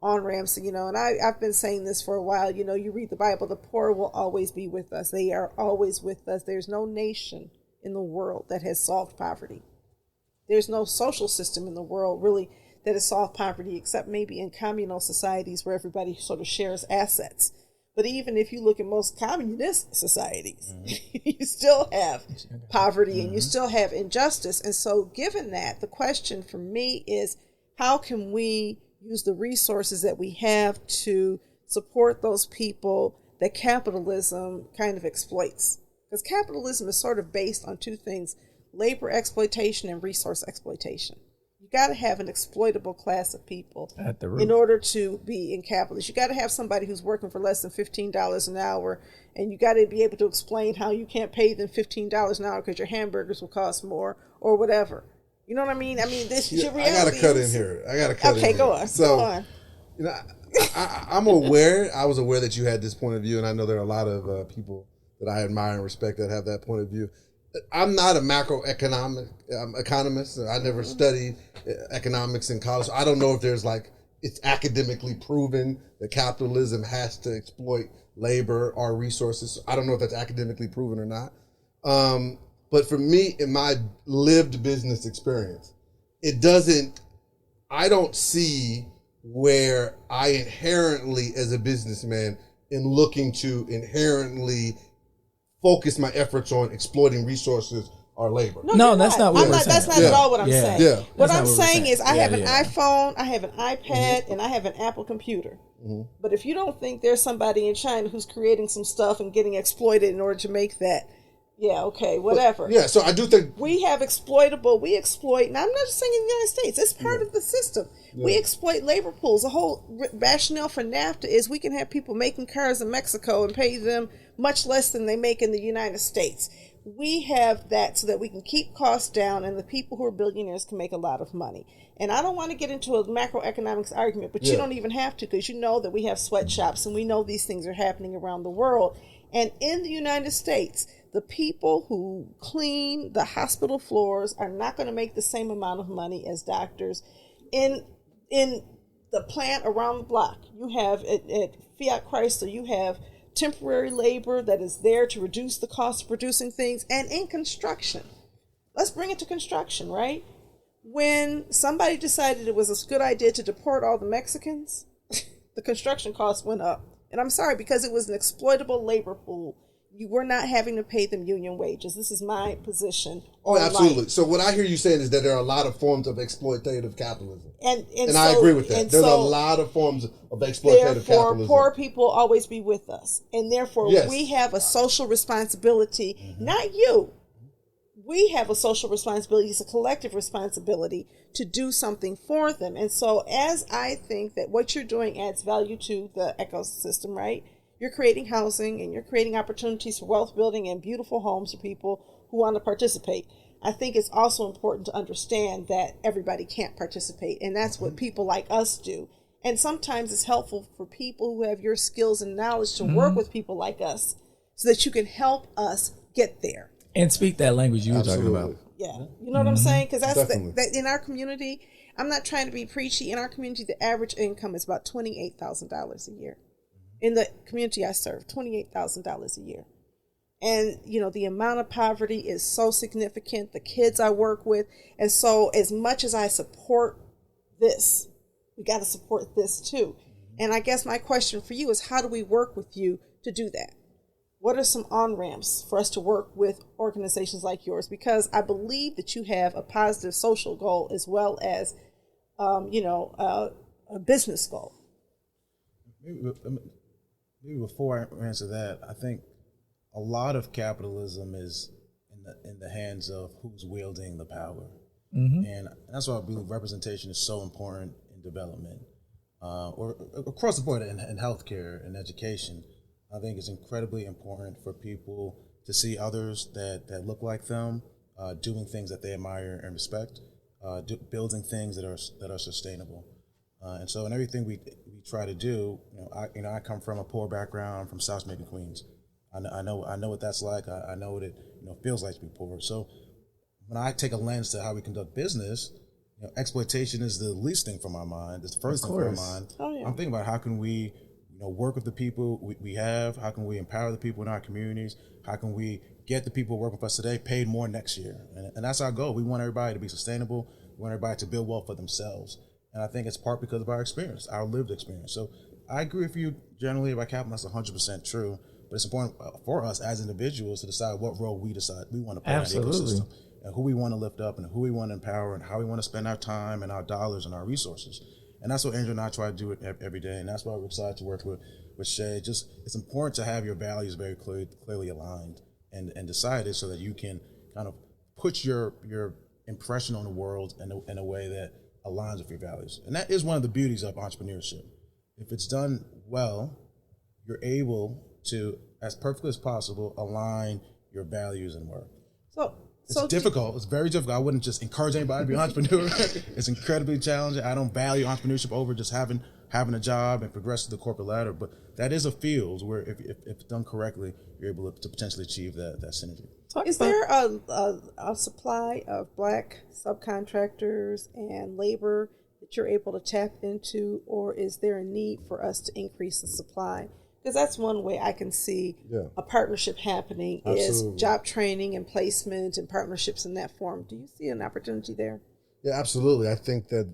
[SPEAKER 2] on-ramps, and I've been saying this for a while, you read the Bible, the poor will always be with us. They are always with us. There's no nation in the world that has solved poverty. There's no social system in the world really that has solved poverty, except maybe in communal societies where everybody sort of shares assets. But even if you look at most communist societies, you still have poverty and you still have injustice. And so given that, the question for me is, how can we use the resources that we have to support those people that capitalism kind of exploits? Because capitalism is sort of based on two things: labor exploitation and resource exploitation. You got to have an exploitable class of people
[SPEAKER 1] at the root
[SPEAKER 2] in order to be in capitalism. You got to have somebody who's working for less than $15 an hour, and you got to be able to explain how you can't pay them $15 an hour because your hamburgers will cost more or whatever. You know what I mean? This is your reality.
[SPEAKER 3] I got to cut in here.
[SPEAKER 2] Okay, go on.
[SPEAKER 3] So,
[SPEAKER 2] go on.
[SPEAKER 3] I'm aware. I was aware that you had this point of view, and I know there are a lot of people that I admire and respect that have that point of view. I'm not a macroeconomic economist. I never studied economics in college. I don't know if there's it's academically proven that capitalism has to exploit labor or resources. I don't know if that's academically proven or not. But for me, in my lived business experience, I don't see where I inherently, as a businessman, am looking to inherently focus my efforts on exploiting resources or labor.
[SPEAKER 1] No, that's not what we're saying.
[SPEAKER 2] That's not at all what I'm saying.
[SPEAKER 3] Yeah.
[SPEAKER 2] What I'm saying is I have an iPhone, I have an iPad, and I have an Apple computer. But if you don't think there's somebody in China who's creating some stuff and getting exploited in order to make that, whatever.
[SPEAKER 3] But, so I do think
[SPEAKER 2] we exploit, and I'm not just saying in the United States, it's part of the system. We exploit labor pools. The whole rationale for NAFTA is we can have people making cars in Mexico and pay them much less than they make in the United States. We have that so that we can keep costs down and the people who are billionaires can make a lot of money. And I don't want to get into a macroeconomics argument, but you don't even have to, because you know that we have sweatshops and we know these things are happening around the world. And in the United States, the people who clean the hospital floors are not going to make the same amount of money as doctors. In the plant around the block, you have at Fiat Chrysler, you have temporary labor that is there to reduce the cost of producing things. And in construction, let's bring it to construction, right? When somebody decided it was a good idea to deport all the Mexicans, the construction costs went up. And I'm sorry, because it was an exploitable labor pool. You were not having to pay them union wages. This is my position.
[SPEAKER 3] Oh, absolutely. Life. So what I hear you saying is that there are a lot of forms of exploitative capitalism. And
[SPEAKER 2] so,
[SPEAKER 3] I agree with that. There's a lot of forms of exploitative capitalism.
[SPEAKER 2] Poor people always be with us. And therefore, we have a social responsibility, not you. We have a social responsibility. It's a collective responsibility to do something for them. And so as I think that what you're doing adds value to the ecosystem, right? You're creating housing and you're creating opportunities for wealth building and beautiful homes for people who want to participate. I think it's also important to understand that everybody can't participate, and that's what people like us do. And sometimes it's helpful for people who have your skills and knowledge to work with people like us so that you can help us get there.
[SPEAKER 1] And speak that language you were talking about.
[SPEAKER 2] Yeah. You know what I'm saying? Because that's that in our community, I'm not trying to be preachy. In our community, the average income is about $28,000 a year. In the community I serve, $28,000 a year. And, the amount of poverty is so significant, the kids I work with. And so as much as I support this, we got to support this too. And I guess my question for you is, how do we work with you to do that? What are some on-ramps for us to work with organizations like yours? Because I believe that you have a positive social goal as well as, a business goal.
[SPEAKER 5] Maybe before I answer that, I think a lot of capitalism is in the hands of who's wielding the power. And that's why I believe representation is so important in development, or across the board in healthcare and education. I think it's incredibly important for people to see others that look like them, doing things that they admire and respect, building things that are sustainable. And so in everything we try to do, I come from a poor background from South Macon, Queens. I know what that's like. I know what it feels like to be poor. So when I take a lens to how we conduct business, exploitation is the least thing from my mind. It's the first thing from my mind.
[SPEAKER 2] Oh, yeah.
[SPEAKER 5] I'm thinking about how can we work with the people we have. How can we empower the people in our communities? How can we get the people working with us today paid more next year? And that's our goal. We want everybody to be sustainable. We want everybody to build wealth for themselves. And I think it's part because of our experience, our lived experience. So I agree with you generally about capital. That's 100% true. But it's important for us as individuals to decide what role we want to play in the ecosystem, and who we want to lift up and who we want to empower and how we want to spend our time and our dollars and our resources. And that's what Andrew and I try to do it every day. And that's why we're excited to work with Shea. Just it's important to have your values very clearly aligned and decided so that you can kind of put your impression on the world in a way that aligns with your values. And that is one of the beauties of entrepreneurship. If it's done well, you're able to, as perfectly as possible, align your values and work. It's difficult. It's very difficult. I wouldn't just encourage anybody to be an entrepreneur. It's incredibly challenging. I don't value entrepreneurship over just having a job and progress to the corporate ladder. But that is a field where if done correctly, you're able to potentially achieve that synergy.
[SPEAKER 2] Is there a supply of Black subcontractors and labor that you're able to tap into, or is there a need for us to increase the supply? Because that's one way I can see a partnership happening. Absolutely. Is job training and placement and partnerships in that form. Do you see an opportunity there?
[SPEAKER 3] Yeah, absolutely. I think that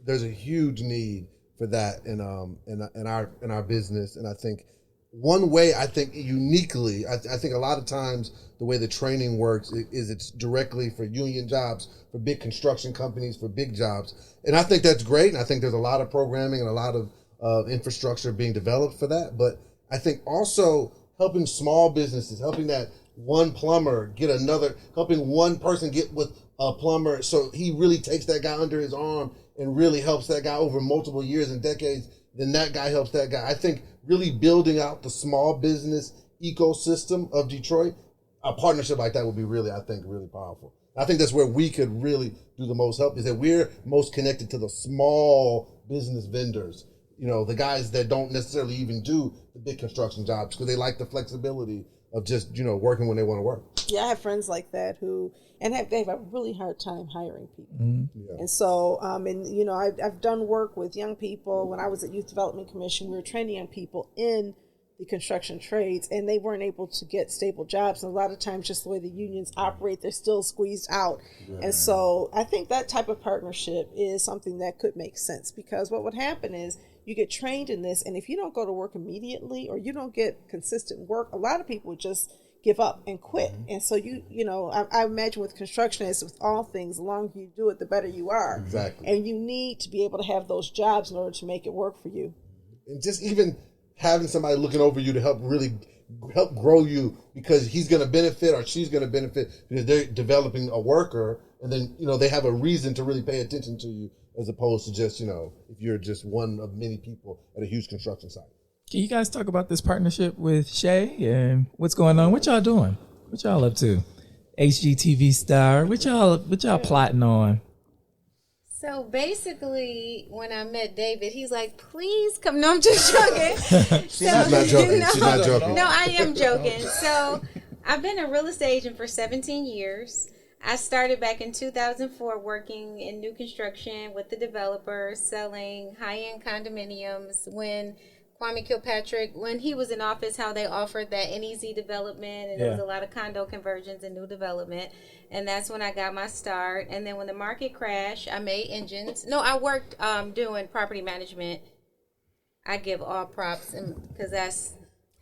[SPEAKER 3] there's a huge need for that in our business, and I think one way uniquely, I think a lot of times the way the training works is it's directly for union jobs, for big construction companies, for big jobs, and I think that's great. And I think there's a lot of programming and a lot of infrastructure being developed for that. But I think also helping small businesses, helping that one plumber helping one person get with a plumber, so he really takes that guy under his arm and really helps that guy over multiple years and decades. Then that guy helps that guy. I think really building out the small business ecosystem of Detroit, a partnership like that would be really powerful. I think that's where we could really do the most help, is that we're most connected to the small business vendors. The guys that don't necessarily even do the big construction jobs because they like the flexibility of just, working when they want to work.
[SPEAKER 2] Yeah, I have friends like that they have a really hard time hiring people.
[SPEAKER 3] Mm-hmm. Yeah.
[SPEAKER 2] And so, I've done work with young people. When I was at Youth Development Commission, we were training young people in the construction trades, and they weren't able to get stable jobs. And a lot of times, just the way the unions operate, they're still squeezed out. Yeah. And so I think that type of partnership is something that could make sense, because what would happen is you get trained in this, and if you don't go to work immediately or you don't get consistent work, a lot of people would just give up and quit. Mm-hmm. And so I imagine with construction, as with all things, the longer you do it, the better you are.
[SPEAKER 3] Exactly.
[SPEAKER 2] And you need to be able to have those jobs in order to make it work for you.
[SPEAKER 3] And just even having somebody looking over you to help grow you, because he's going to benefit or she's going to benefit because they're developing a worker, and then they have a reason to really pay attention to you, as opposed to just if you're just one of many people at a huge construction site.
[SPEAKER 1] Can you guys talk about this partnership with Shea and what's going on? What y'all doing? What y'all up to? HGTV star. What y'all plotting on?
[SPEAKER 4] So basically, when I met David, he's like, "Please come." No, I'm just joking.
[SPEAKER 3] She's not joking. She's not joking.
[SPEAKER 4] No, I am joking. So I've been a real estate agent for 17 years. I started back in 2004 working in new construction with the developers, selling high-end condominiums. When Kwame Kilpatrick, when he was in office, how they offered that NEZ development, and there was a lot of condo conversions and new development. And that's when I got my start. And then when the market crashed, I made engines. No, I worked doing property management. I give all props because that's...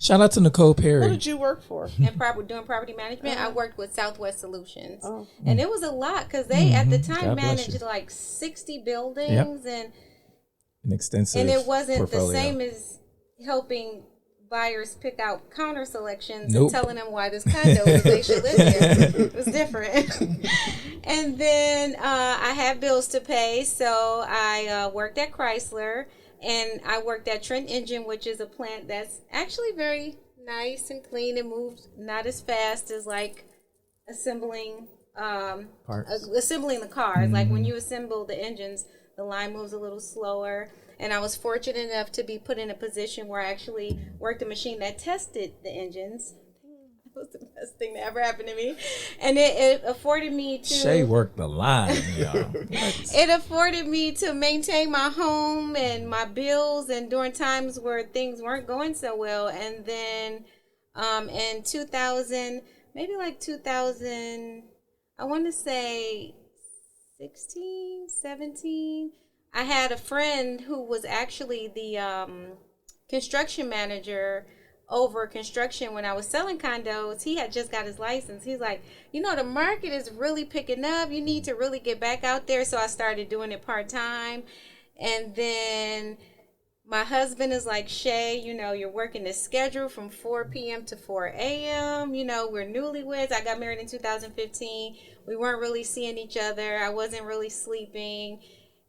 [SPEAKER 1] Shout out to Nicole Perry.
[SPEAKER 2] What did you work for?
[SPEAKER 4] And doing property management, I worked with Southwest Solutions. Oh. And it was a lot because they, at the time, managed like 60 buildings and
[SPEAKER 1] an extensive
[SPEAKER 4] and it wasn't
[SPEAKER 1] portfolio.
[SPEAKER 4] The same as helping buyers pick out counter selections and telling them why this condo they should live there. It was different. And then I had bills to pay, so I worked at Chrysler, and I worked at Trent Engine, which is a plant that's actually very nice and clean. It moves not as fast as like assembling the cars. Mm-hmm. Like when you assemble the engines, the line moves a little slower. And I was fortunate enough to be put in a position where I actually worked a machine that tested the engines. That was the best thing that ever happened to me. And it afforded me to...
[SPEAKER 1] Shea worked the line, y'all.
[SPEAKER 4] It afforded me to maintain my home and my bills, and during times where things weren't going so well. And then in 2000, maybe like 2000, I want to say 16, 17, I had a friend who was actually the construction manager over construction when I was selling condos. He had just got his license. He's like, the market is really picking up. You need to really get back out there. So I started doing it part-time. And then my husband is like, Shea, you're working this schedule from 4 p.m. to 4 a.m. We're newlyweds. I got married in 2015. We weren't really seeing each other. I wasn't really sleeping.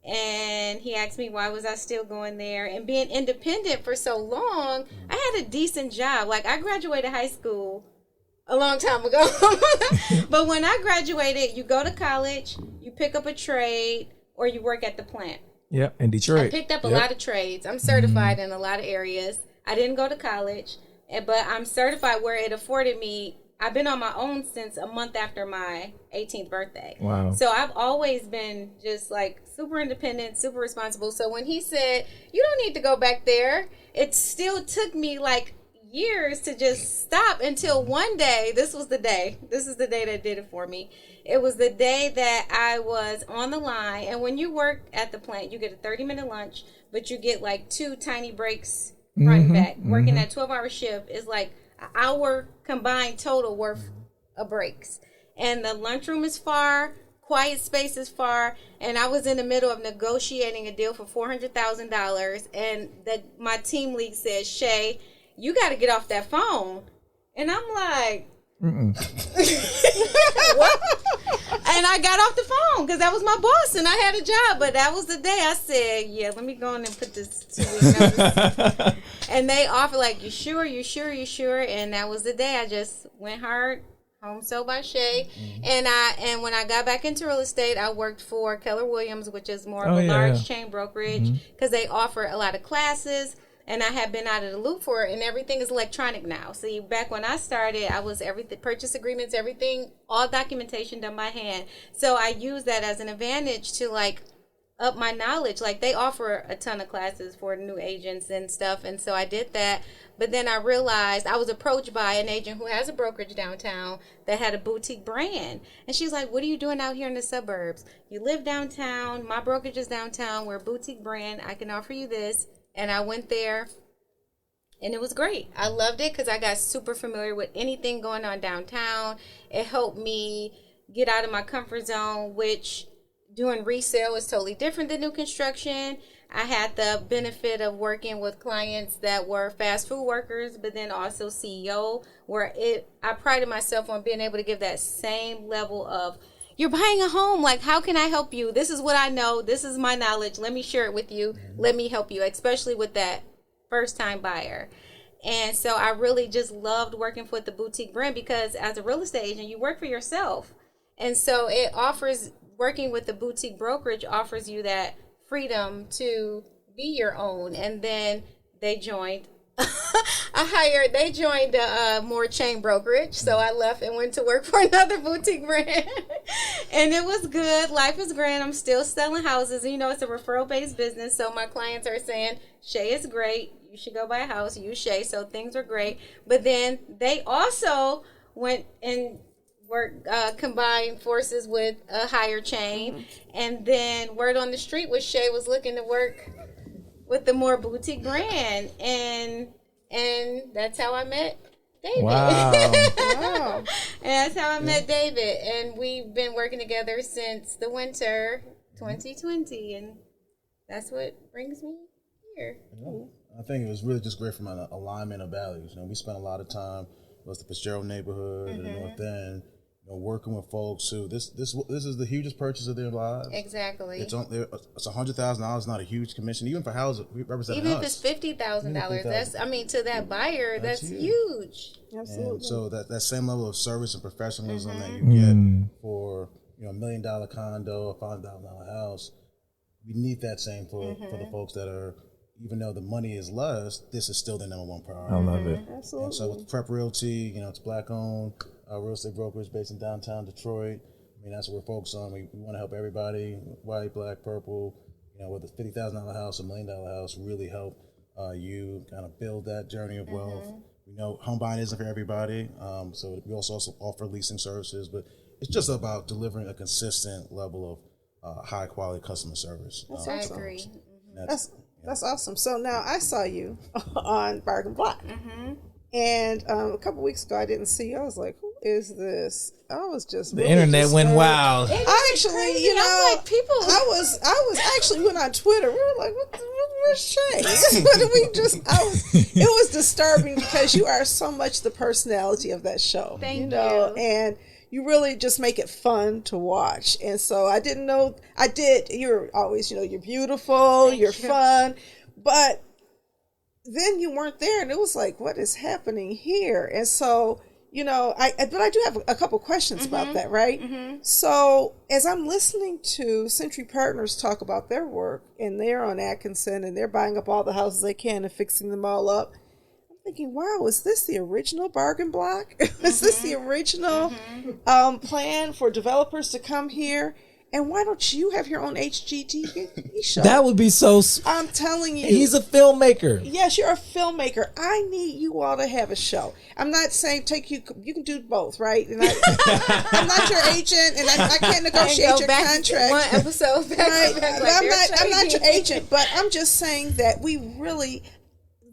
[SPEAKER 4] And he asked me why was I still going there. And being independent for so long, I had a decent job. Like, I graduated high school a long time ago. But when I graduated, you go to college, you pick up a trade, or you work at the plant.
[SPEAKER 1] Yep, in Detroit.
[SPEAKER 4] I picked up a lot of trades. I'm certified in a lot of areas. I didn't go to college, but I'm certified where it afforded me. I've been on my own since a month after my 18th birthday.
[SPEAKER 1] Wow.
[SPEAKER 4] So I've always been just like super independent, super responsible. So when he said, you don't need to go back there, it still took me like years to just stop until one day, this is the day that did it for me. It was the day that I was on the line. And when you work at the plant, you get a 30-minute lunch, but you get like 2 tiny breaks front and back. Working that 12-hour shift is like an hour combined total worth of breaks. And the lunchroom is far, quiet space is far, and I was in the middle of negotiating a deal for $400,000, and my team lead said, Shea, you got to get off that phone. And I'm like, what? And I got off the phone because that was my boss and I had a job. But that was the day I said, yeah, let me go in and put this 2-week notice. And they offered like, you sure? And that was the day I just went hard. Home Sold by Shea. And when I got back into real estate, I worked for Keller Williams, which is more of a large chain brokerage, because they offer a lot of classes. And I have been out of the loop for it, and everything is electronic now. See, back when I started, I was everything, purchase agreements, everything, all documentation done by hand. So I use that as an advantage to like up my knowledge. Like they offer a ton of classes for new agents and stuff, and so I did that. But then I realized I was approached by an agent who has a brokerage downtown that had a boutique brand. And she's like, what are you doing out here in the suburbs? You live downtown. My brokerage is downtown. We're a boutique brand. I can offer you this. And I went there, and it was great. I loved it because I got super familiar with anything going on downtown. It helped me get out of my comfort zone, which doing resale is totally different than new construction. I had the benefit of working with clients that were fast food workers, but then also CEO, where I prided myself on being able to give that same level of, you're buying a home. Like, how can I help you? This is what I know. This is my knowledge. Let me share it with you. Let me help you, especially with that first-time buyer. And so I really just loved working with the boutique brand because as a real estate agent, you work for yourself. And so working with the boutique brokerage offers you that freedom to be your own. And then they joined. They joined more chain brokerage, so I left and went to work for another boutique brand. And it was good. Life is grand. I'm still selling houses. It's a referral-based business, so my clients are saying, Shea is great. You should go buy a house. Use Shea, so things are great. But then they also went and combined forces with a higher chain. And then word on the street was Shea was looking to work with the more boutique brand, and that's how I met David.
[SPEAKER 1] Wow.
[SPEAKER 4] And that's how I met David, and we've been working together since the winter 2020, and that's what brings me here.
[SPEAKER 5] I think it was really just great from an alignment of values. We spent a lot of time with the Fitzgerald neighborhood in the North End. Working with folks who this is the hugest purchase of their lives.
[SPEAKER 4] Exactly.
[SPEAKER 5] It's $100,000, not a huge commission, even for houses representing
[SPEAKER 4] us. Even
[SPEAKER 5] if
[SPEAKER 4] it's $50,000, to that buyer, that's huge.
[SPEAKER 2] Absolutely.
[SPEAKER 5] And so that same level of service and professionalism that you get for $1 million condo, a $5,000 house, we need that same for the folks that are, even though the money is less, this is still the number one priority.
[SPEAKER 1] I love it.
[SPEAKER 2] Absolutely.
[SPEAKER 5] And so with Prep Realty, it's black owned real estate brokerage based in downtown Detroit. I mean, that's what we're focused on. We want to help everybody, white, black, purple, whether it's $50,000 house, $1 million house, really help you kind of build that journey of wealth. We know home buying isn't for everybody, so we also offer leasing services, but it's just about delivering a consistent level of high quality customer service.
[SPEAKER 2] That's
[SPEAKER 4] I
[SPEAKER 2] awesome.
[SPEAKER 4] agree.
[SPEAKER 2] That's awesome. So now I saw you on Bargain Block. And a couple weeks ago, I didn't see you. I was like, who is this? I was just
[SPEAKER 1] The internet went wild.
[SPEAKER 2] I actually,
[SPEAKER 4] people.
[SPEAKER 2] I was actually went on Twitter. We were like, where's Shea? It was disturbing because you are so much the personality of that show.
[SPEAKER 4] Thank you.
[SPEAKER 2] And you really just make it fun to watch. And so I didn't know, you're always, you're beautiful, you're fun, but then you weren't there and it was like, what is happening here? And so, but I do have a couple questions about that, right? So as I'm listening to Century Partners talk about their work and they're on Atkinson and they're buying up all the houses they can and fixing them all up, I'm thinking, wow, is this the original Bargain Block? Is this the original plan for developers to come here? And why don't you have your own HGTV show?
[SPEAKER 1] That would be so.
[SPEAKER 2] I'm telling you.
[SPEAKER 1] He's a filmmaker.
[SPEAKER 2] Yes, you're a filmmaker. I need you all to have a show. I'm not saying you can do both, right? And I'm not your agent, and I can't negotiate your contract.
[SPEAKER 4] One episode back
[SPEAKER 2] right?
[SPEAKER 4] to back,
[SPEAKER 2] I'm not your agent, but I'm just saying that we really,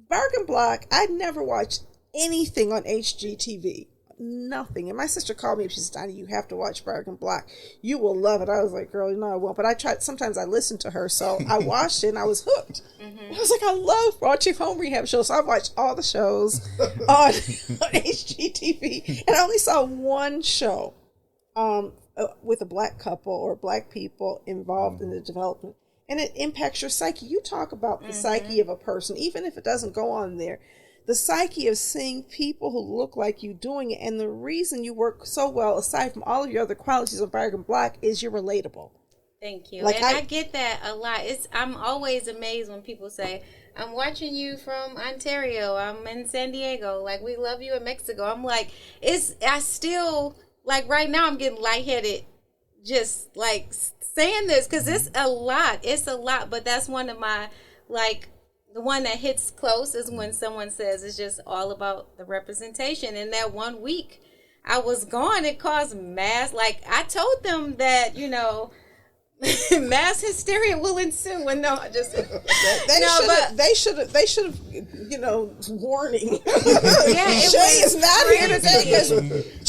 [SPEAKER 2] Bargain Block, I never watched anything on HGTV. Nothing. And my sister called me and she said, Donnie, you have to watch Bargain Block. You will love it. I was like, girl, no, I won't. But I tried, sometimes I listen to her. So I watched it and I was hooked. I was like, I love watching home rehab shows. So I watched all the shows on HGTV. And I only saw one show with a black couple or black people involved in the development. And it impacts your psyche. You talk about the psyche of a person, even if it doesn't go on there. The psyche of seeing people who look like you doing it. And the reason you work so well, aside from all of your other qualities of Bargain Block, is you're relatable.
[SPEAKER 4] Thank you. And I get that a lot. I'm always amazed when people say, I'm watching you from Ontario. I'm in San Diego. Like, we love you in Mexico. I'm like, right now I'm getting lightheaded just like saying this because it's a lot. It's a lot. But that's one of my, the one that hits close is when someone says it's just all about the representation. And that 1 week I was gone, it caused mass. I told them that, mass hysteria will ensue. And no, just
[SPEAKER 2] they should have warning.
[SPEAKER 4] Shea
[SPEAKER 2] is not here today because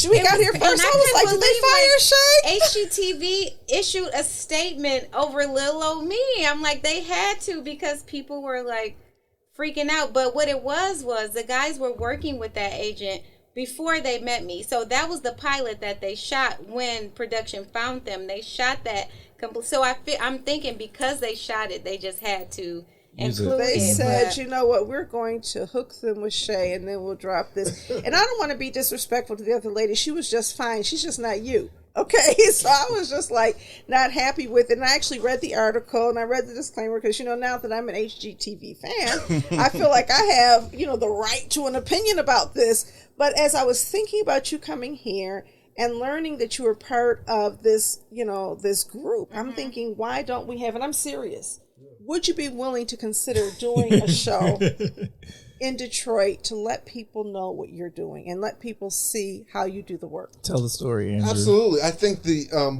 [SPEAKER 2] we got here first. I was like, did they fire Shea?
[SPEAKER 4] HGTV issued a statement over little old me. I'm like, they had to because people were freaking out. But what it was the guys were working with that agent before they met me. So that was the pilot that they shot when production found them. They shot that. So I'm thinking because they shot it, they just had to include it.
[SPEAKER 2] They said, you know what, we're going to hook them with Shea and then we'll drop this. And I don't want to be disrespectful to the other lady. She was just fine. She's just not you. Okay, so I was just not happy with it. And I actually read the article and I read the disclaimer because, now that I'm an HGTV fan, I feel like I have, the right to an opinion about this. But as I was thinking about you coming here and learning that you were part of this, this group, I'm thinking, why don't we have, and I'm serious, would you be willing to consider doing a show in Detroit to let people know what you're doing and let people see how you do the work?
[SPEAKER 1] Tell the story, Andrew.
[SPEAKER 3] Absolutely. I think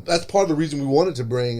[SPEAKER 3] that's part of the reason we wanted to bring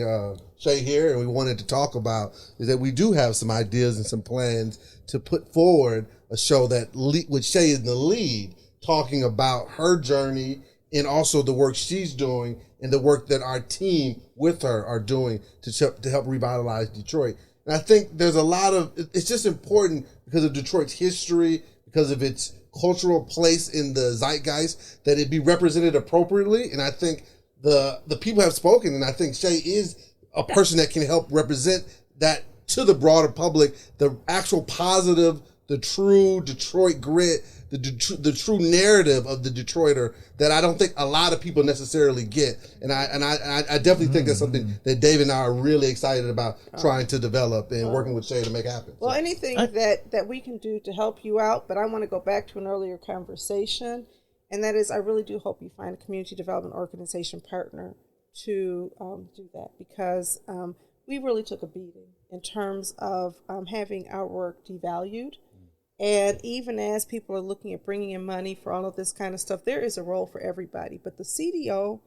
[SPEAKER 3] Shea here and we wanted to talk about is that we do have some ideas and some plans to put forward a show that with Shea in the lead, talking about her journey and also the work she's doing and the work that our team with her are doing to help revitalize Detroit. And I think there's it's just important because of Detroit's history, because of its cultural place in the zeitgeist, that it be represented appropriately. And I think the people have spoken, and I think Shea is a person that can help represent that to the broader public, the actual positive, the true Detroit grit, the true narrative of the Detroiter that I don't think a lot of people necessarily get. And I definitely think that's something that David and I are really excited about trying to develop and working with Shea to make happen.
[SPEAKER 2] Well, anything that we can do to help you out, but I want to go back to an earlier conversation, and that is I really do hope you find a community development organization partner to do that, because we really took a beating in terms of having our work devalued. And even as people are looking at bringing in money for all of this kind of stuff, there is a role for everybody. But the CDO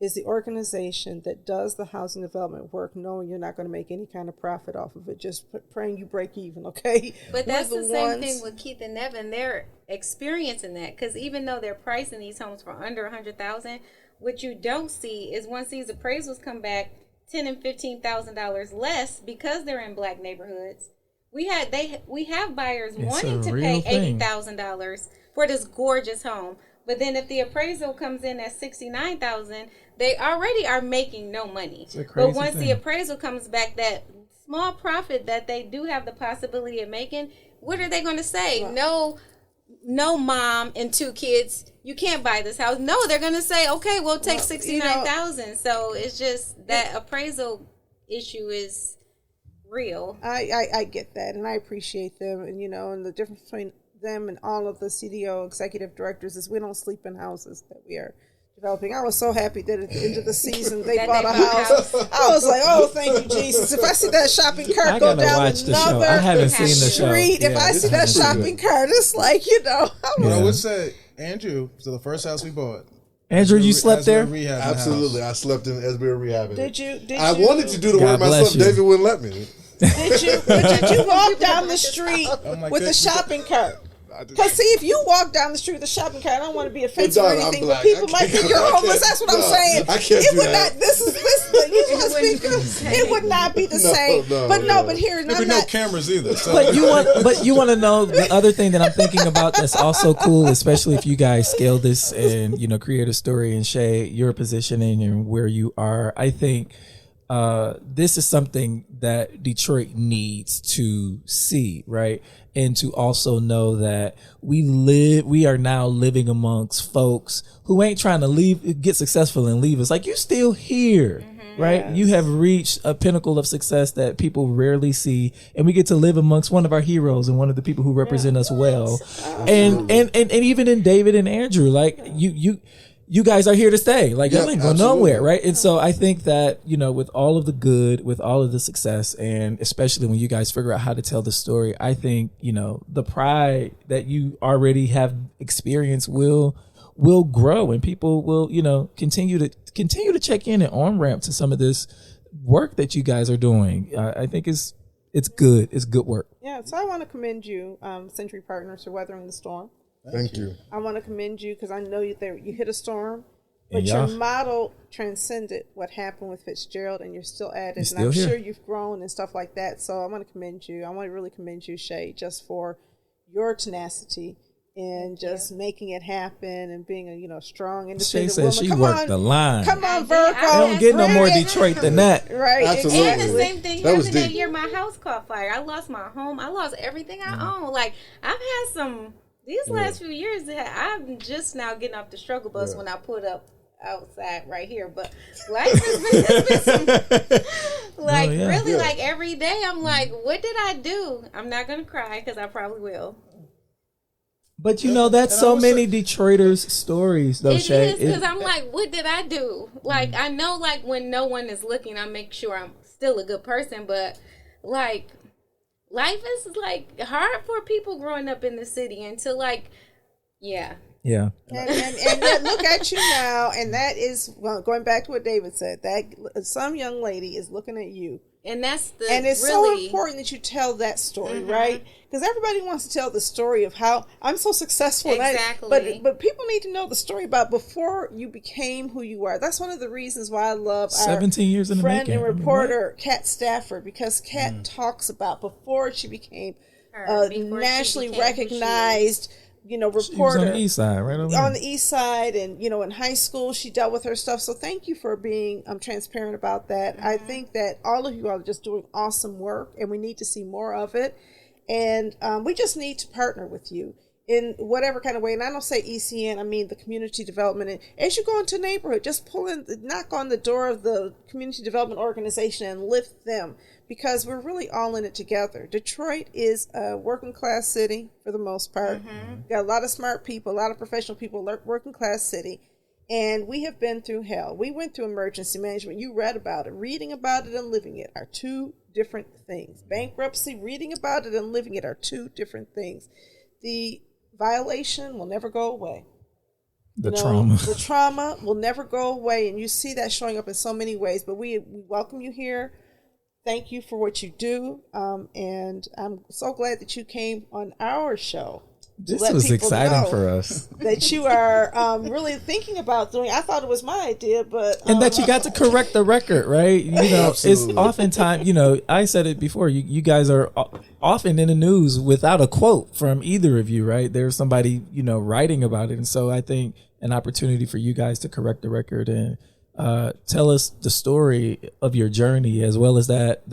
[SPEAKER 2] is the organization that does the housing development work, knowing you're not going to make any kind of profit off of it, just praying you break even, okay?
[SPEAKER 4] But that's the same thing with Keith and Nevin. They're experiencing that, because even though they're pricing these homes for under $100,000, what you don't see is once these appraisals come back $10,000 and $15,000 less because they're in black neighborhoods. We have buyers wanting to pay $80,000 for this gorgeous home, but then if the appraisal comes in at $69,000, they already are making no money. But once the appraisal comes back, that small profit that they do have the possibility of making, what are they going to say? Wow. No, mom and 2 kids, you can't buy this house. No, they're going to say, okay, we'll take $69,000. So it's just that appraisal issue is real.
[SPEAKER 2] I get that, and I appreciate them, and and the difference between them and all of the CDO executive directors is we don't sleep in houses that we are developing. I was so happy that at the end of the season they bought a house. I was like, oh, thank you, Jesus. If I see that shopping cart go down another
[SPEAKER 1] I haven't seen the show.
[SPEAKER 2] Street, if I see that shopping cart, it's like,
[SPEAKER 5] But I would say, Andrew, so the first house we bought.
[SPEAKER 1] Andrew, you slept there?
[SPEAKER 3] Absolutely. I slept in Esbury Rehab.
[SPEAKER 2] Did you?
[SPEAKER 3] I wanted to do the work myself. David wouldn't let me.
[SPEAKER 2] Did you walk down the street with a shopping cart? Because see, if you walk down the street with a shopping cart, I don't want to be offensive or anything, but people might think you're homeless. That's what I'm saying.
[SPEAKER 3] I can't
[SPEAKER 2] it
[SPEAKER 3] do
[SPEAKER 2] would
[SPEAKER 3] that.
[SPEAKER 2] not. It would not be the same. But here,
[SPEAKER 5] there'd be no cameras either. So.
[SPEAKER 1] But you want to know the other thing that I'm thinking about that's also cool, especially if you guys scale this and create a story and Shea your positioning and where you are. I think this is something that Detroit needs to see, right? And to also know that we are now living amongst folks who ain't trying to get successful and leave us. Like, you're still here, right? Yes. You have reached a pinnacle of success that people rarely see, and we get to live amongst one of our heroes and one of the people who represent us well. And even in David and Andrew, like you guys are here to stay. Like, y'all ain't going nowhere, right? And so I think that, with all of the good, with all of the success, and especially when you guys figure out how to tell the story, I think, the pride that you already have experienced will grow, and people will, continue to check in and on ramp to some of this work that you guys are doing. I think it's good. It's good work.
[SPEAKER 2] Yeah. So I want to commend you, Century Partners, for weathering the storm.
[SPEAKER 3] Thank you.
[SPEAKER 2] I want to commend you because I know you hit a storm, but your model transcended what happened with Fitzgerald, and you're still at it. And I'm sure you've grown and stuff like that. So I want to commend you. I want to really commend you, Shea, just for your tenacity and just making it happen and being a strong, independent
[SPEAKER 1] woman. She worked the line.
[SPEAKER 2] Come on, Virgo.
[SPEAKER 1] I don't get no more Detroit than that.
[SPEAKER 2] Right.
[SPEAKER 3] Absolutely.
[SPEAKER 4] And the same thing happened that year my house caught fire. I lost my home. I lost everything I own. Like, I've had some... These last few years, I'm just now getting off the struggle bus when I put up outside right here. But life has been some, like every day, I'm like, what did I do? I'm not going to cry because I probably will.
[SPEAKER 1] But that's so many Detroiters' stories, though, Shea.
[SPEAKER 4] It is, because I'm like, what did I do? Like, I know, like, when no one is looking, I make sure I'm still a good person. But, like... life is like hard for people growing up in the city until and
[SPEAKER 2] look at you now, and that is going back to what David said, that some young lady is looking at you, and it's so important that you tell that story, right? Because everybody wants to tell the story of how I'm so successful,
[SPEAKER 4] exactly.
[SPEAKER 2] But people need to know the story about before you became who you are. That's one of the reasons why I love
[SPEAKER 1] 17 years in the
[SPEAKER 2] friend
[SPEAKER 1] making.
[SPEAKER 2] And reporter Kat Stafford, because Kat talks about before she became nationally recognized. Reporter.
[SPEAKER 1] She was on the east side, right over
[SPEAKER 2] on the east side, and in high school she dealt with her stuff. So thank you for being transparent about that. I think that all of you are just doing awesome work, and we need to see more of it. And we just need to partner with you. in whatever kind of way. And I don't say ECN, I mean the community development. And as you go into a neighborhood, just knock on the door of the community development organization and lift them, because we're really all in it together. Detroit is a working class city for the most part. Got a lot of smart people, a lot of professional people, working class city. And we have been through hell. We went through emergency management. You read about it. Reading about it and living it are two different things. Bankruptcy, reading about it and living it are two different things. The violation will never go away.
[SPEAKER 1] The trauma
[SPEAKER 2] will never go away. And you see that showing up in so many ways. But we welcome you here. Thank you for what you do. And I'm so glad that you came on our show.
[SPEAKER 1] This was exciting for us.
[SPEAKER 2] That you are really thinking about doing. I thought it was my idea, but
[SPEAKER 1] and that you got to correct the record, right? You know,
[SPEAKER 3] Absolutely.
[SPEAKER 1] It's oftentimes, you know, I said it before. You guys are often in the news without a quote from either of you, right? There's somebody, you know, writing about it, and so I think an opportunity for you guys to correct the record and tell us the story of your journey, as well as that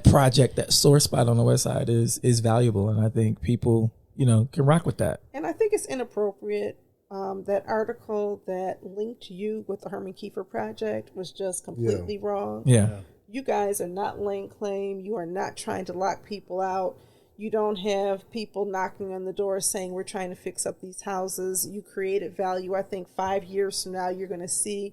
[SPEAKER 1] project, that sore spot on the West Side is valuable, and I think people, you know, can rock with that.
[SPEAKER 2] And I think it's inappropriate. That article that linked you with the Herman Kiefer Project was just completely wrong.
[SPEAKER 1] Yeah.
[SPEAKER 2] You guys are not laying claim. You are not trying to lock people out. You don't have people knocking on the door saying we're trying to fix up these houses. You created value. I think 5 years from now, you're going to see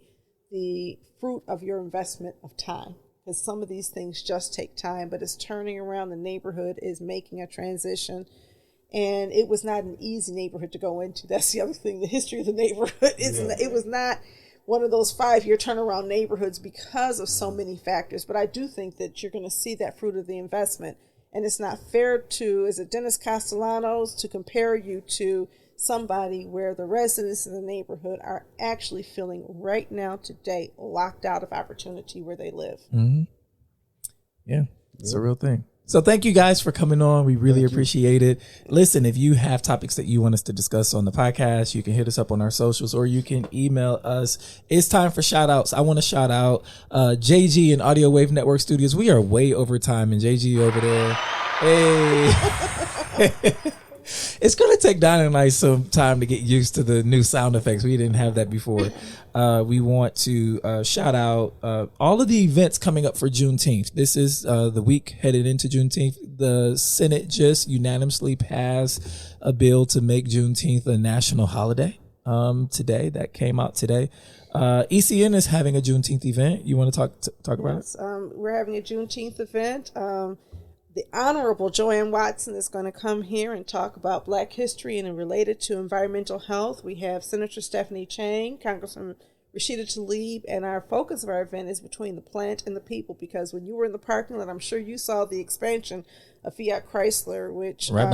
[SPEAKER 2] the fruit of your investment of time. Because some of these things just take time, but it's turning around the neighborhood, is making a transition. And it was not an easy neighborhood to go into. That's the other thing. The history of the neighborhood it was not one of those 5-year turnaround neighborhoods because of so many factors. But I do think that you're going to see that fruit of the investment. And it's not fair to, is it Dennis Castellanos, to compare you to somebody where the residents in the neighborhood are actually feeling right now today locked out of opportunity where they live.
[SPEAKER 1] Mm-hmm. Yeah, it's a real thing. So thank you guys for coming on. We really appreciate it. Listen, if you have topics that you want us to discuss on the podcast, you can hit us up on our socials or you can email us. It's time for shout outs. I want to shout out JG and Audio Wave Network Studios. We are way over time, and JG over there. Hey. It's going to take Donna and I some time to get used to the new sound effects. We didn't have that before. We want to shout out all of the events coming up for Juneteenth. This is the week headed into Juneteenth. The Senate just unanimously passed a bill to make Juneteenth a national holiday today. That came out today. ECN is having a Juneteenth event. You want to talk about it?
[SPEAKER 2] We're having a Juneteenth event. The Honorable Joanne Watson is going to come here and talk about Black history and related to environmental health. We have Senator Stephanie Chang, Congressman Rashida Tlaib, and our focus of our event is between the plant and the people, because when you were in the parking lot, I'm sure you saw the expansion of Fiat Chrysler, which right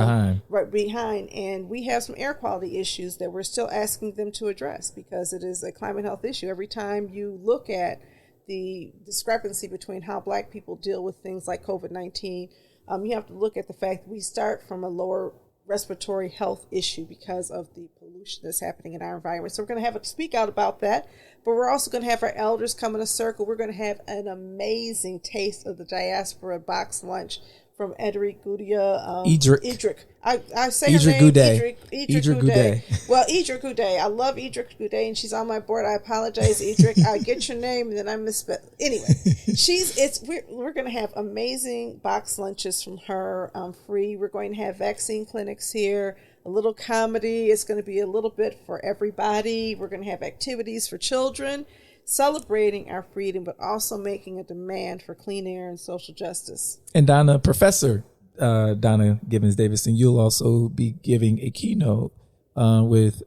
[SPEAKER 2] behind, and we have some air quality issues that we're still asking them to address because it is a climate health issue. Every time you look at the discrepancy between how Black people deal with things like COVID-19, you have to look at the fact that we start from a lower respiratory health issue because of the pollution that's happening in our environment. So we're going to have a speak out about that, but we're also going to have our elders come in a circle. We're going to have an amazing taste of the diaspora box lunch from Edric Goudia. Edric. I say her name. Edric Goudet. Well, Edric Goudet. I love Edric Goudet, and she's on my board. I apologize, Edric. I get your name, and then I misspell. Anyway, we're going to have amazing box lunches from her, free. We're going to have vaccine clinics here, a little comedy. It's going to be a little bit for everybody. We're going to have activities for children, celebrating our freedom, but also making a demand for clean air and social justice.
[SPEAKER 1] And Donna, Professor Donna Gibbons-Davison, you'll also be giving a keynote with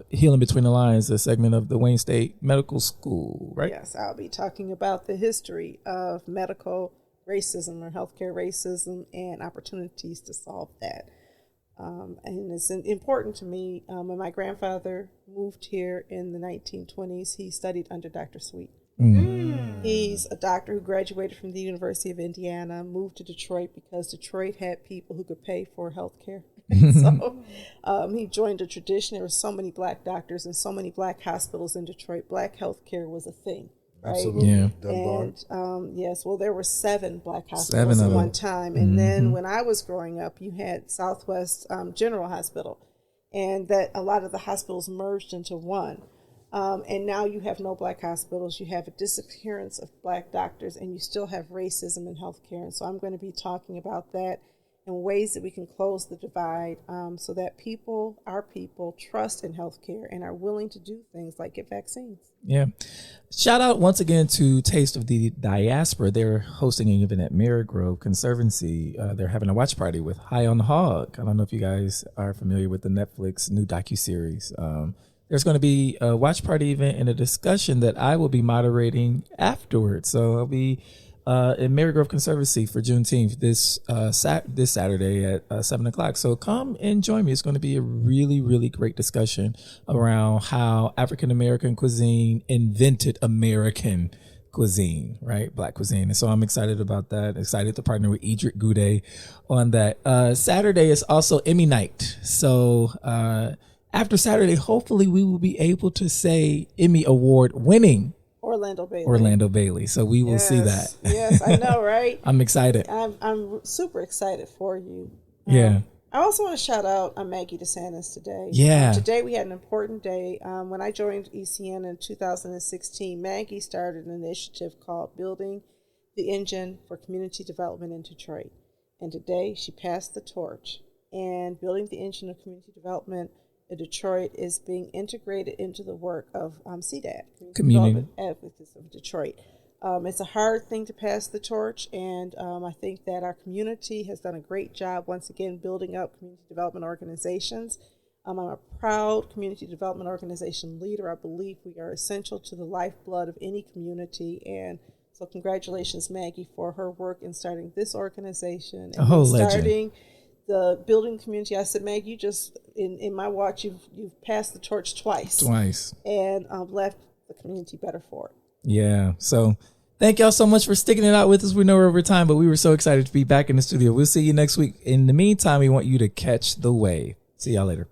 [SPEAKER 1] Healing Between the Lines, a segment of the Wayne State Medical School, right?
[SPEAKER 2] Yes, I'll be talking about the history of medical racism or healthcare racism and opportunities to solve that. And it's important to me. When my grandfather moved here in the 1920s, he studied under Dr. Sweet. He's a doctor who graduated from the University of Indiana, moved to Detroit because Detroit had people who could pay for health care. So he joined a tradition. There were so many Black doctors and so many Black hospitals in Detroit. Black health care was a thing. Right?
[SPEAKER 3] Absolutely.
[SPEAKER 1] Yeah.
[SPEAKER 2] And yes, well, there were 7 black hospitals
[SPEAKER 1] 7 of
[SPEAKER 2] at one
[SPEAKER 1] them.
[SPEAKER 2] time. And then when I was growing up, you had Southwest General Hospital, and that a lot of the hospitals merged into one. And now you have no black hospitals. You have a disappearance of black doctors, and you still have racism in healthcare. And so I'm going to be talking about that and ways that we can close the divide so that our people trust in healthcare and are willing to do things like get vaccines.
[SPEAKER 1] Yeah. Shout out once again to Taste of the Diaspora. They're hosting an event at Marygrove Conservancy. They're having a watch party with High on the Hog. I don't know if you guys are familiar with the Netflix new docuseries. There's going to be a watch party event and a discussion that I will be moderating afterwards. So I'll be in Marygrove Conservancy for Juneteenth this Saturday at 7 o'clock. So come and join me. It's going to be a really, really great discussion around how African American cuisine invented American cuisine, right? Black cuisine. And so I'm excited about that. Excited to partner with Edric Goudet on that. Saturday is also Emmy night. So after Saturday, hopefully we will be able to say Emmy Award winning Orlando Bailey. So we will see that.
[SPEAKER 2] Yes, I know, right?
[SPEAKER 1] I'm excited.
[SPEAKER 2] I'm super excited for you.
[SPEAKER 1] Yeah.
[SPEAKER 2] I also want to shout out Maggie DeSantis today.
[SPEAKER 1] Yeah.
[SPEAKER 2] Today we had an important day. When I joined ECN in 2016, Maggie started an initiative called Building the Engine for Community Development in Detroit. And today she passed the torch. And Building the Engine of Community Development in Detroit is being integrated into the work of CDAD, Community Advocates of Detroit. It's a hard thing to pass the torch, and I think that our community has done a great job, once again, building up community development organizations. I'm a proud community development organization leader. I believe we are essential to the lifeblood of any community, and so congratulations, Maggie, for her work in starting this organization and starting the building community. I said, Meg, you just in my watch, you've passed the torch twice, and left the community better for it.
[SPEAKER 1] Yeah. So thank y'all so much for sticking it out with us. We know we're over time, but we were so excited to be back in the studio. We'll see you next week. In the meantime, we want you to catch the wave. See y'all later.